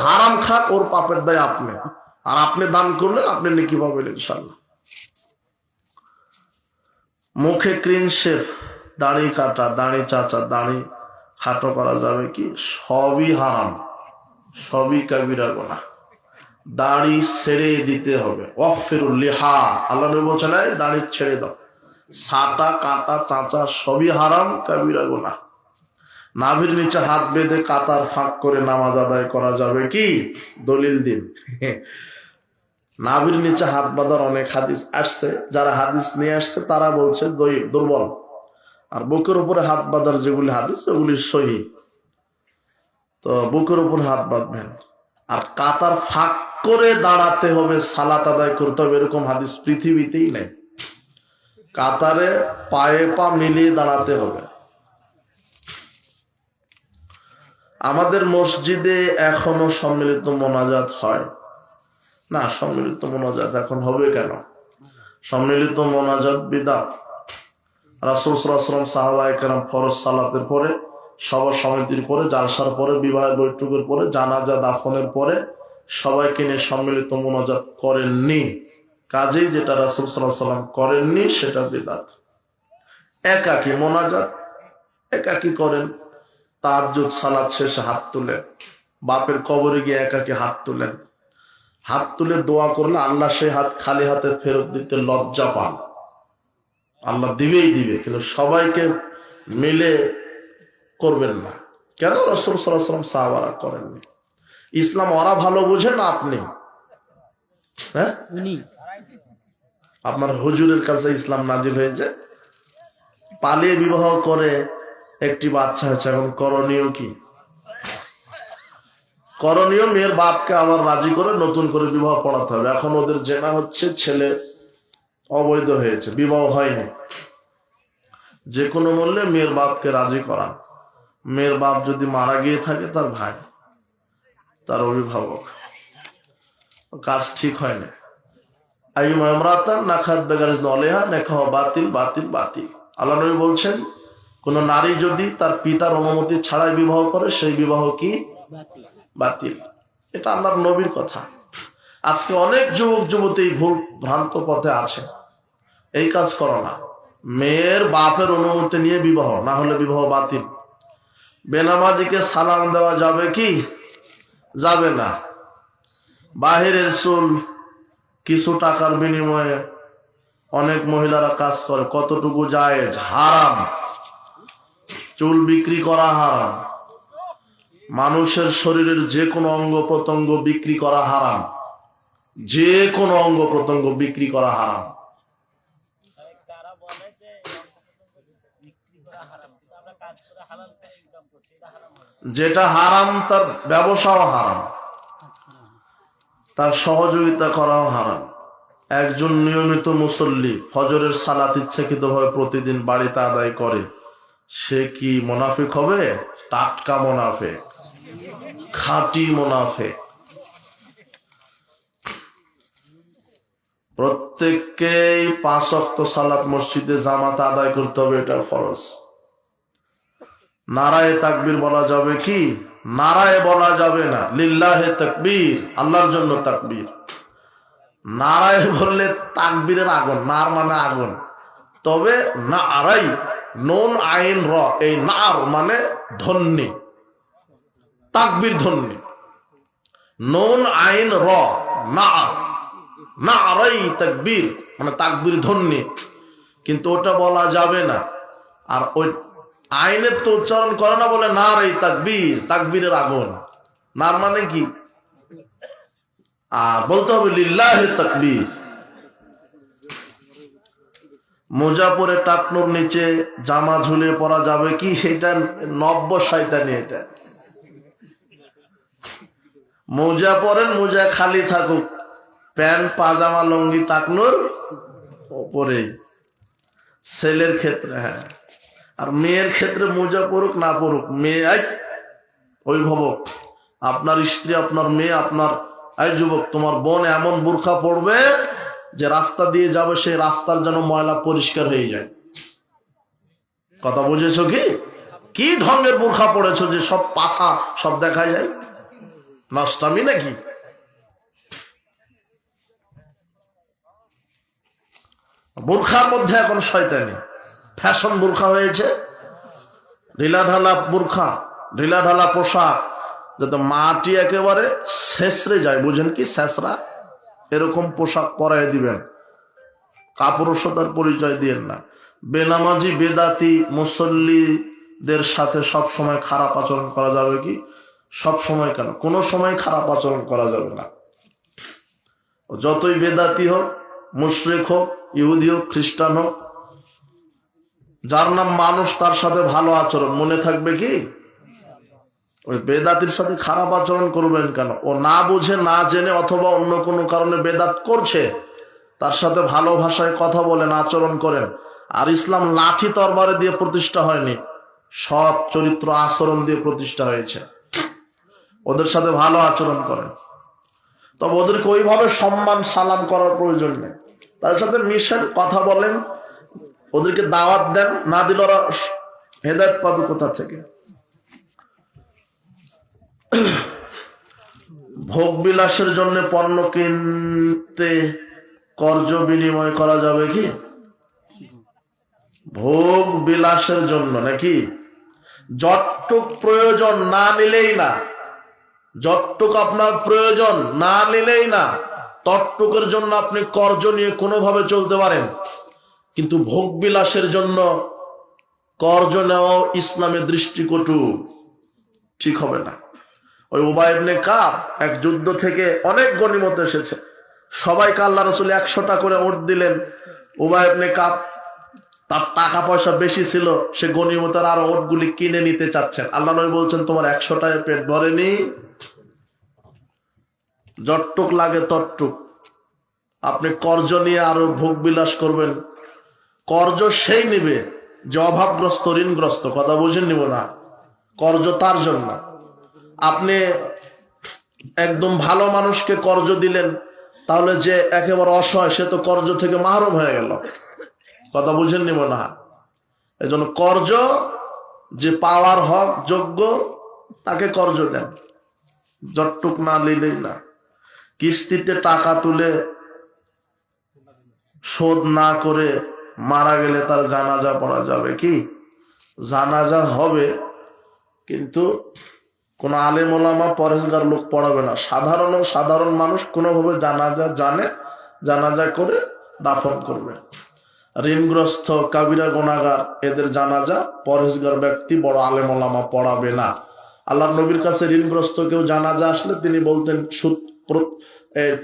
হারাম খাক, ওর পাপের দায় আপনি, আর আপনি দান করলে আপনি নেকি পাবেন ইনশাল্লাহ। মুখে ক্লিন শেভ, দাড়ি কাটা, দাড়ি চাচা, দাড়ি খাটো করা যাবে কি? সবই হারাম, সবই কাবিরা গুনাহ। দাড়ি ছেড়ে দিতে হবে। ওয়াকফিরুল লিহা, আল্লাহ নবী বলেছেন দাড়ি ছেড়ে দাও। ছাটা কাটা চাচা সবই হারাম, কাবিরা গুনাহ। নাভির নিচে হাত বেঁধে কাতার ফাঁক করে নামাজ আদায় করা যাবে কি? দলিল দিন। নাভির নিচে হাত বাঁধার অনেক হাদিস আসছে, যারা হাদিস নিয়ে আসছে তারা বলছে দুর্বল। আর বুকের উপরে হাত বাঁধার যেগুলি হাদিস ওগুলি সহি। তো বুকের উপর হাত বাঁধবেন, আর কাতার ফাঁক করে দাঁড়াতে হবে, সালাত আদায় করতে হবে, এরকম হাদিস পৃথিবীতেই নেই। কাতারে পায়ে পা মিলিয়ে দাঁড়াতে হবে। আমাদের মসজিদে এখনো সম্মিলিত মোনাজাত হয় না। সম্মিলিত মোনাজাত এখন হবে কেন? সম্মিলিত মোনাজাত বিদআত। রাসূল সাল্লাল্লাহু আলাইহি ওয়াসাল্লাম সাহাবায়ে কেরাম ফরজ সালাতের পরে, সভা সমিতির পরে, জালসার পরে, বিবাহ বৈঠকের পরে, জানাজা দাফনের পরে সবাইকে নিয়ে সম্মিলিত মোনাজাত করেননি। কাজেই যেটা রাসূল সাল্লাল্লাহু আলাইহি ওয়াসাল্লাম করেননি সেটা বিদআত। একাকী মোনাজাত একাকী করেন, তাহাজ্জুদ সালাত শেষে হাত তুলেন, বাপের কবরে গিয়ে একাকী হাত তুলেন, হাত তুলে দোয়া করলে আল্লাহ সেই হাত খালি হাতে ফেরত দিতে লজ্জা পান। আল্লাহ দিবেই দিবে, কিন্তু সবাইকে মিলে করবেন না। কেন? রাসূল সাল্লাল্লাহু আলাইহি ওয়াসাল্লাম সাহাবারা করেননি। ইসলাম ওরা ভালো বুঝে না আপনি? হ্যাঁ, আপনার হুজুরের কাছে ইসলাম নাজিল হয়েছে, পালিয়ে বিবাহ করে একটি বাচ্চা হয়েছে। এখন করণীয় কি? করণীয় মেয়ের বাপকে আবার রাজি করে নতুন করে বিবাহ পড়াতে হবে। এখন ওদের জেনা হচ্ছে, ছেলে অবৈধ হয়েছে, বিবাহ হয়নি। যে কোনো মূল্যে মেয়ের বাপকে রাজি করান। মেয়ের বাপ যদি মারা গিয়ে থাকে, তার ভাই, তার অভিভাবক, কাজ ঠিক হয় না। আল্লাহ নবী বলছেন, কোন নারী যদি তার পিতার অনুমতি ছাড়াই বিবাহ করে, সেই বিবাহ কি? বাতিল। এটা আল্লাহর নবীর কথা। আজকে অনেক যুবক যুবতী ভুল ভ্রান্ত পথে আছে। এই কাজ করো না। মেয়ের বাপের অনুমতি নিয়ে বিবাহ, না হলে বিবাহ বাতিল। বেনামাজিকে সালাম দেওয়া যাবে কি? যাবে না। বাহিরের চুল কিছু টাকার বিনিময়ে অনেক মহিলারা কাজ করে, কতটুকু জায়েজ? হারাম। চুল বিক্রি করা হারাম। মানুষের শরীরের যে কোনো অঙ্গ প্রত্যঙ্গ বিক্রি করা হারাম। যে কোনো অঙ্গ প্রত্যঙ্গ বিক্রি করা হারাম। যেটা হারাম তার ব্যবসাও হারাম, তার সহযোগিতা করাও হারাম। একজন নিয়মিত মুসল্লি ফজরের সালাত ইচ্ছাকৃতভাবে প্রতিদিন বাড়িতে আদায় করে, সে কি মুনাফিক হবে? টাটকা মুনাফিক, খাঁটি মুনাফিক। প্রত্যেককেই 5 ওয়াক্ত সালাত মসজিদে জামাতে আদায় করতে হবে, এটা ফরজ। নারায়ে তাকবীর বলা যাবে কি? নারায়ে বলা যাবে না, লিল্লাহে তাকবীর, আল্লাহর জন্য তাকবীর। নারায়ে বললে তাকবীরের আগুন, নার মানে আগুন। তবে নারাই, নুন আইন র, এই নার মানে ধ্বনি, তাকবীর ধ্বনি। নুন আইন র, নার, নারাই তাকবীর মানে তাকবীর ধ্বনি। কিন্তু ওটা বলা যাবে না। আর ওই আইনের তো উচ্চারণ করে না, বলে নারাই তাকবীর, তাকবীরের আগুন। নার মানে কি? আর বলতে হবে লিল্লাহে তাকবীর। মোজা পরে টাকনুর নিচে জামা ঝুলিয়ে পরা যাবে কি? এটা নব্য শয়তানি। এটা মোজা পরেন, মোজা খালি থাকুক, প্যান্ট পাজামা লুঙ্গি টাকনুর উপরে, ছেলের ক্ষেত্রে। হ্যাঁ, আর মেয়ের ক্ষেত্রে মোজা পড়ুক না পড়ুক, মেয়ে অভিভাবক, আপনার স্ত্রী, আপনার মেয়ে, আপনার যুবক, তোমার বোন এমন বোরখা পড়বে যে রাস্তা দিয়ে যাবে, সেই রাস্তার যেন ময়লা পরিষ্কার হয়ে যায়। কথা বুঝেছো কি? কি ঢঙ্গের বোরখা পড়েছো যে সব পাশা সব দেখা যায়? নষ্টামি নাকি? বোরখার মধ্যে এখন শয়তানি, ফ্যাশন বোরখা হয়েছে, ঢিলাঢালা বোরখা, ঢিলাঢালা পোশাক, যাতে মাটি একেবারে শেষরে যায়। বুঝেন কি? শেষরা এরকম পোশাক পরাই দিবেন, কাপুরুষতার পরিচয় দিয়েন না। বেনামাজি বেদাতি মুসল্লিদের সাথে সব সময় খারাপ আচরণ করা যাবে কি? সব সময় কেন, কোনো সময় খারাপ আচরণ করা যাবে না। যতই বেদাতি হোক, মুশরিক হোক, ইহুদি হোক, খ্রিস্টান হোক, যার নাম মানুষ তার সাথে ভালো আচরণ মনে থাকবে কি? ওই বেদাতির সাথে খারাপ আচরণ করবেন কেন? ও না বুঝে, না জেনে অথবা অন্য কোনো কারণে বেদাত করছে, তার সাথে ভালো ভাষায় কথা বলেন, আচরণ করেন। আর ইসলাম লাঠি তরবারে দিয়ে প্রতিষ্ঠা হয়নি, সৎ চরিত্র আচরণ দিয়ে প্রতিষ্ঠা হয়েছে। ওদের সাথে ভালো আচরণ করেন, তবে ওদেরকে ওইভাবে সম্মান সালাম করার প্রয়োজন নেই। তাদের সাথে মিশেন, কথা বলেন, ওদেরকে দাওয়াত দেন, না দিলে ওরা হেদায়েত পাবে কোথা থেকে? ভোগ বিলাসের জন্য পণ্য কিনতে কর্জ বিনিময় করা যাবে কি? ভোগ বিলাসের জন্য নাকি? যতটুক প্রয়োজন না নিলেই না, যতটুক আপনার প্রয়োজন না নিলেই না, ততটুকের জন্য আপনি কর্জ নিয়ে কোনোভাবে চলতে পারেন। কিন্তু ভোগ বিলাসের জন্য কর্জ নেওয়া ইসলামের দৃষ্টিকটু, ঠিক হবে না। ওই উবাই ইবনে কাব এক যুদ্ধ থেকে অনেক গনিমত এসেছে, সবাইকে আল্লাহ রাসূল 100টা করে ওট দিলেন। উবাই ইবনে কাব, তার টাকা পয়সা বেশি ছিল, সে গনিমতের আরো ওটগুলি কিনে নিতে চাচ্ছেন। আল্লাহ নবী বলছেন, তোমার 100টায় পেট ভরেনি, যতটুক লাগে ততটুক। আপনি কর্জ নিয়ে আরো ভোগ বিলাস করবেন, কর্জ সেই নিবে যে অভাবগ্রস্ত, ঋণগ্রস্ত। কথা বুঝেন নিব না, কর্জ তার জন্য। আপনি একদম ভালো মানুষকে কর্জ দিলেন, তাহলে যে একেবারে অসহায় সে তো কর্জ থেকে মাহরুম হয়ে গেল। কথা বুঝেন নিব না। এজন্য কর্জ যে পাওয়ার হক যোগ্য তাকে কর্জ দেন, যতটুক না নিলেই না। কিস্তিতে টাকা তুলে শোধ না করে মারা গেলে তার জানাজা পড়া যাবে কি? জানাজা হবে, কিন্তু কোন আলেম ওলামা পরেশগার লোক পড়াবে না। সাধারণ মানুষ কোনোভাবে জানাজা জানে, জানাজা করে দাফন করবে। ঋণগ্রস্ত, কাবিরা গুনাহগার, এদের জানাজা পরেশগার ব্যক্তি, বড় আলেম ওলামা পড়াবে না। আল্লাহর নবীর কাছে ঋণগ্রস্ত কেউ জানাজা আসলে তিনি বলতেন, সুদ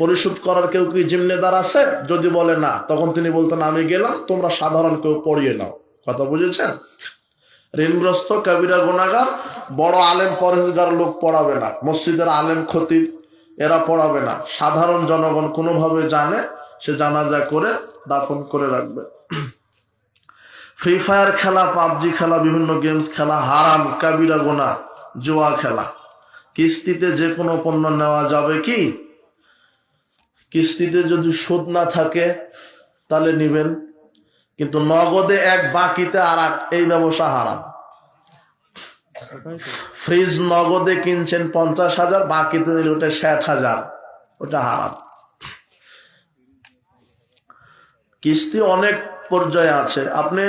পরিশোধ করার কেউ কি জিম্মেদার আছে? যদি বলে না, তখন তিনি বলতেন, আমি গেলাম, তোমরা সাধারণ কেউ পড়িয়ে নাও। কথা বুঝেছেন? ঋণগ্রস্ত, কাবিরা গুনাহগার, বড় আলেম পরেশগার লোক পড়াবে না। মসজিদের আলেম খতিব এরা পড়াবে না। সাধারণ জনগণ কোনোভাবে জানে, সে জানাজা করে দাফন করে রাখবে। ফ্রি ফায়ার খেলা, পাবজি খেলা, বিভিন্ন গেমস খেলা হারাম, কাবিরা গুনাহ। জুয়া খেলা। কিস্তিতে যে কোনো পণ্য নেওয়া যাবে কি? কিস্তিতে যদি সুদ না থাকে তাহলে নিবেন, কিন্তু নগদে এক বাকিতে আর এক, এই ব্যবসা হারাম। ফ্রিজ নগদে কিনছেন 50,000, বাকিতে নিলে ওটা 60,000, ওটা হারাম। কিস্তি অনেক পর্যায়ে আছে। আপনি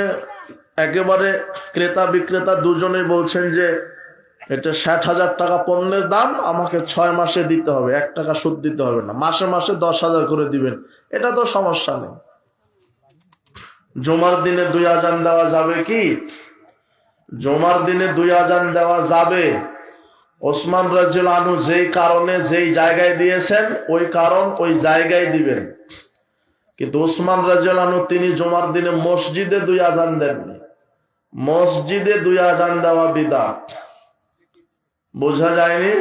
একেবারে ক্রেতা বিক্রেতা দুজনেই বলছেন যে এটা 60,000 টাকা পণ্যের দাম, আমাকে 6 মাসে দিতে হবে, 1 টাকা সুদ দিতে হবে না, মাসে মাসে 10,000 করে দিবেন, এটা তো সমস্যা নেই। জুমার দিনে 2 আজান দেওয়া যাবে কি? জুমার দিনে 2 আজান দেওয়া যাবে। ওসমান রাদিয়াল্লাহু আনহু যেই কারণে যেই জায়গায় দিয়েছেন, ওই কারণ ওই জায়গায় দিবেন। কিন্তু ওসমান রাদিয়াল্লাহু আনহু তিনি জুমার দিনে মসজিদে 2 আজান দেননি। মসজিদে 2 আজান দেওয়া বিদআত। বোঝা যায়নি?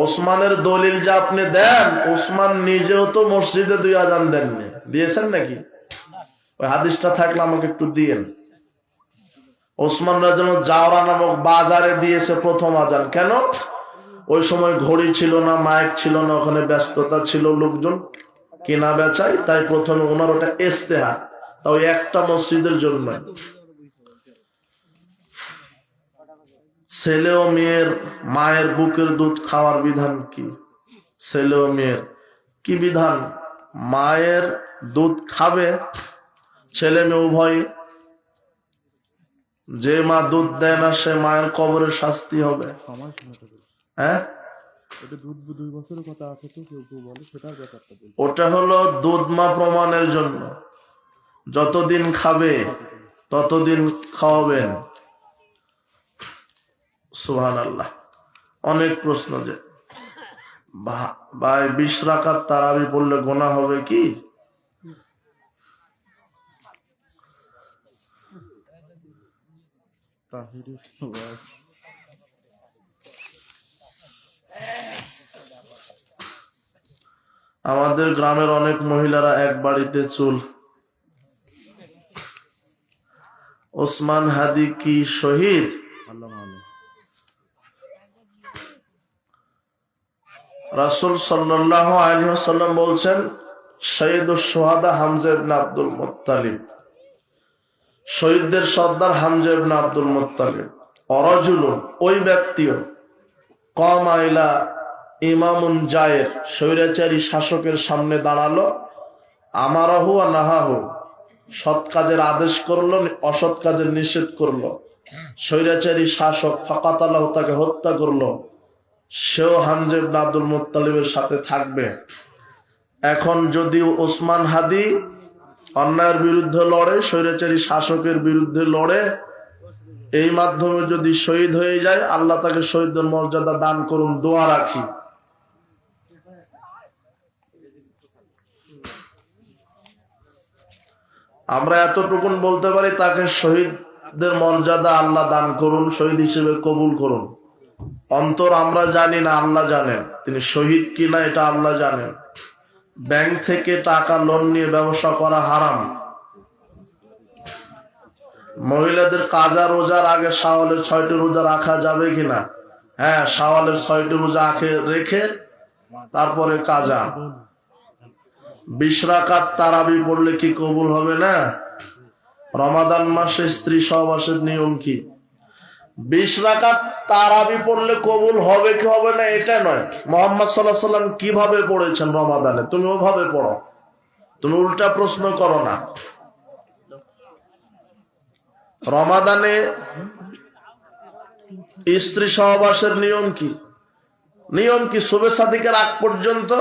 ওসমানের দলিল যে আপনি দেন, ওসমান নিজেও তো মসজিদে 2 আজান দেননি। দিয়েছেন নাকি? ওই হাদিসটা থাকলে আমাকে একটু দিয়েন। ওসমান রাদিয়াল্লাহু জাওরা নামক বাজারে দিয়েছে প্রথম আজান। কেন? ওই সময় ঘড়ি ছিল না, মাইক ছিল না, ওখানে ব্যস্ততা ছিল, লোকজন কেনা বেচায়, তাই প্রথমে ওনার ওটা ইস্তেহার, তাও একটা মসজিদের জন্য। ছেলে ও মেয়ের মায়ের বুকের দুধ খাওয়ার বিধান কি? ছেলে ও মেয়ের কি বিধান? মায়ের দুধ খাবে ছেলে মেয়ে উভয়। যে মা দুধ দেয় না সে মায়ের কবরের শাস্তি হবে। হ্যাঁ, ওটা হলো দুধ মা প্রমাণের জন্য। যতদিন খাবে ততদিন খাওয়াবেন। সুবহানাল্লাহ। অনেক প্রশ্ন যে ভাই 20 রাকাত তারাবি পড়লে গোনা হবে কি? আমাদের গ্রামের অনেক মহিলারা এক বাড়িতে চুল। ওসমান হাদি কি শহীদ? রাসূল সাল্লাল্লাহু আলাইহি ওয়াসাল্লাম বলছেন, শহীদুশ শুহাদা হামজা ইবনে আব্দুল মুত্তালিব, শহীদদের সর্দার হামজা ইবনে আব্দুল মুত্তালিব। অরাজুলুন, ওই ব্যক্তিও, কামা ইলা ইমামুন জায়ের, স্বৈরাচারী শাসকের সামনে দাঁড়ালো, আমারাহু ওয়া নাহাহু, সৎ কাজের আদেশ করলো, অসৎ কাজের নিষেধ করলো। স্বৈরাচারী শাসক ফাকাতালাহু, তাকে হত্যা করলো, সেও হামজা ইবনে আব্দুল মুত্তালিবের সাথে থাকবে। এখন যদি ওসমান হাদি অন্যায়ের বিরুদ্ধে লড়ে, স্বৈরাচারী শাসকের বিরুদ্ধে লড়ে, এই মাধ্যমে যদি শহীদ হয়ে যায়, আল্লাহ তাকে শহীদের মর্যাদা দান করুন, দোয়া রাখি। আমরা এতটুকুন বলতে পারি, তাকে শহীদদের মর্যাদা আল্লাহ দান করুন, শহীদ হিসেবে কবুল করুন। অন্তর আমরা জানি না, আল্লাহ জানেন তিনি শহীদ কিনা, এটা আল্লাহ জানেন। ব্যাংক থেকে টাকা লোন নিয়ে ব্যবসা করা হারাম। মহিলাদের কাজা রোজার আগে শাওয়ালের 6টি রোজা রাখা যাবে কিনা? হ্যাঁ, শাওয়ালের 6টি রোজা রেখে তারপরে কাজা। 20 রাকাত তারাবি পড়লে কি কবুল হবে না? রমাদান মাসে স্ত্রী সহবাসের নিয়ম কি? 20 রাকাত তারাবি পড়লে কবুল হবে কি হবে না এটা নয়, মুহাম্মদ সাল্লাল্লাহু আলাইহি ওয়াসাল্লাম কিভাবে পড়েছেন রমাদানে, তুমি ওভাবে পড়ো, তুমি উল্টা প্রশ্ন করো না। রমাদানে স্ত্রী সহবাসের নিয়ম কি? নিয়ম কি? শুভে সাদিকের আগ পর্যন্ত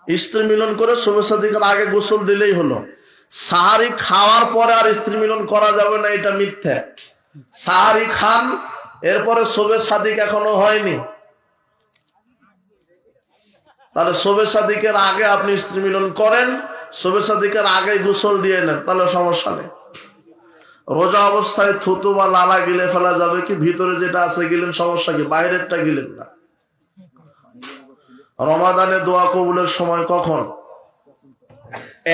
স্ত্রী মিলন করে শুভে সাদিকের আগে গোসল দিলেই হলো। সাহারি খাওয়ার পরে আর স্ত্রী মিলন করা যাবে না, এটা মিথ্যা। সাহারি খান, এরপরে শুভে সাদিক এখনো হয়নি, তাহলে শুভে সাদিকের আগে আপনি স্ত্রী মিলন করেন, শুভে সাদিকের আগে গোসল দিয়ে নেন, তাহলে সমস্যা নেই। রোজা অবস্থায় থুতু বা লালা গিলে ফেলা যাবে কি? ভিতরে যেটা আছে গিলেন, সমস্যা কি? বাইরেরটা গিলেন না। রমাদানে দোয়া কবুলের সময় কখন?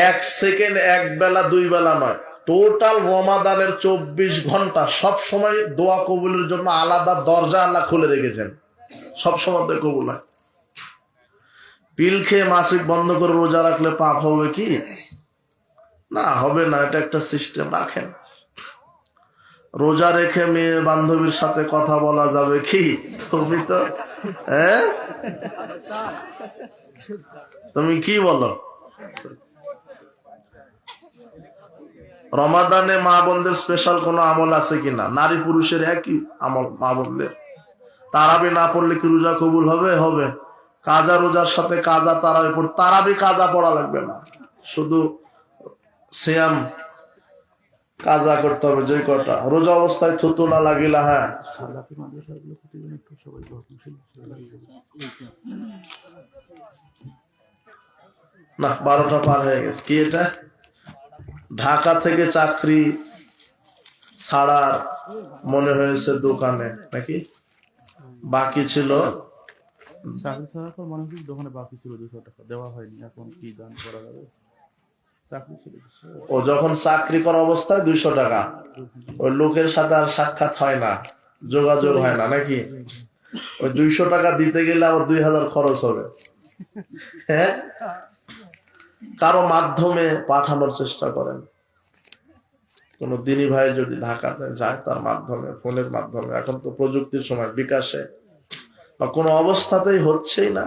1 সেকেন্ড, 1 বেলা 2 বেলা নয়, টোটাল রমাদানের 24 ঘন্টা সব সময় দোয়া কবুলের জন্য আলাদা দরজা আল্লাহ খুলে রেখেছেন, সব সময় কবুল হয়। পিল খেয়ে মাসিক বন্ধ করে রোজা রাখলে পাপ হবে কি? না, হবে না, এটা একটা সিস্টেম রাখেন। রোজা রেখে মেয়ে বান্ধবীর সাথে কথা বলা যাবে কি? তুমি তো তুমি কি বলো? রমাদানে মা বোনদের স্পেশাল কোনো আমল আছে কিনা? নারী পুরুষের একই আমল মা বোনদের। তারাবি না পড়লে কি রোজা কবুল হবে? হবে। কাজা রোজার সাথে কাজা তারাবি পড়, তারাবি কাজা পড়া লাগবে না, শুধু সিয়াম কাজা করতে হবে। যে কটা রোজা অবস্থায় থুতু না লাগিলা, হ্যাঁ না, 12টা পার হয়ে গেছে। কি এটা? ঢাকা থেকে চাকরি ছাড়ার মনে হয়েছে দোকানে নাকি বাকি ছিল? চাকরি ছাড়ার পর মনে হচ্ছে দোকানে বাকি ছিল 200 টাকা, দেওয়া হয়নি, এখন কি দান করা যাবে? চাকরি ছিল, ও যখন চাকরি করা অবস্থায় 200 টাকা, ওই লোকের সাথে আর সাক্ষাৎ হয় না, যোগাযোগ হয় না নাকি? ওই 200 টাকা দিতে গেলে আবার 2000 খরচ হবে। হ্যাঁ, কারো মাধ্যমে পাঠানোর চেষ্টা করেন। কোন দিনী ভাই যদি ঢাকাতে যায়, তার মাধ্যমে, ফোনের মাধ্যমে, এখন তো প্রযুক্তির সময়, বিকাশে বা কোনো অবস্থাতেই হচ্ছেই না।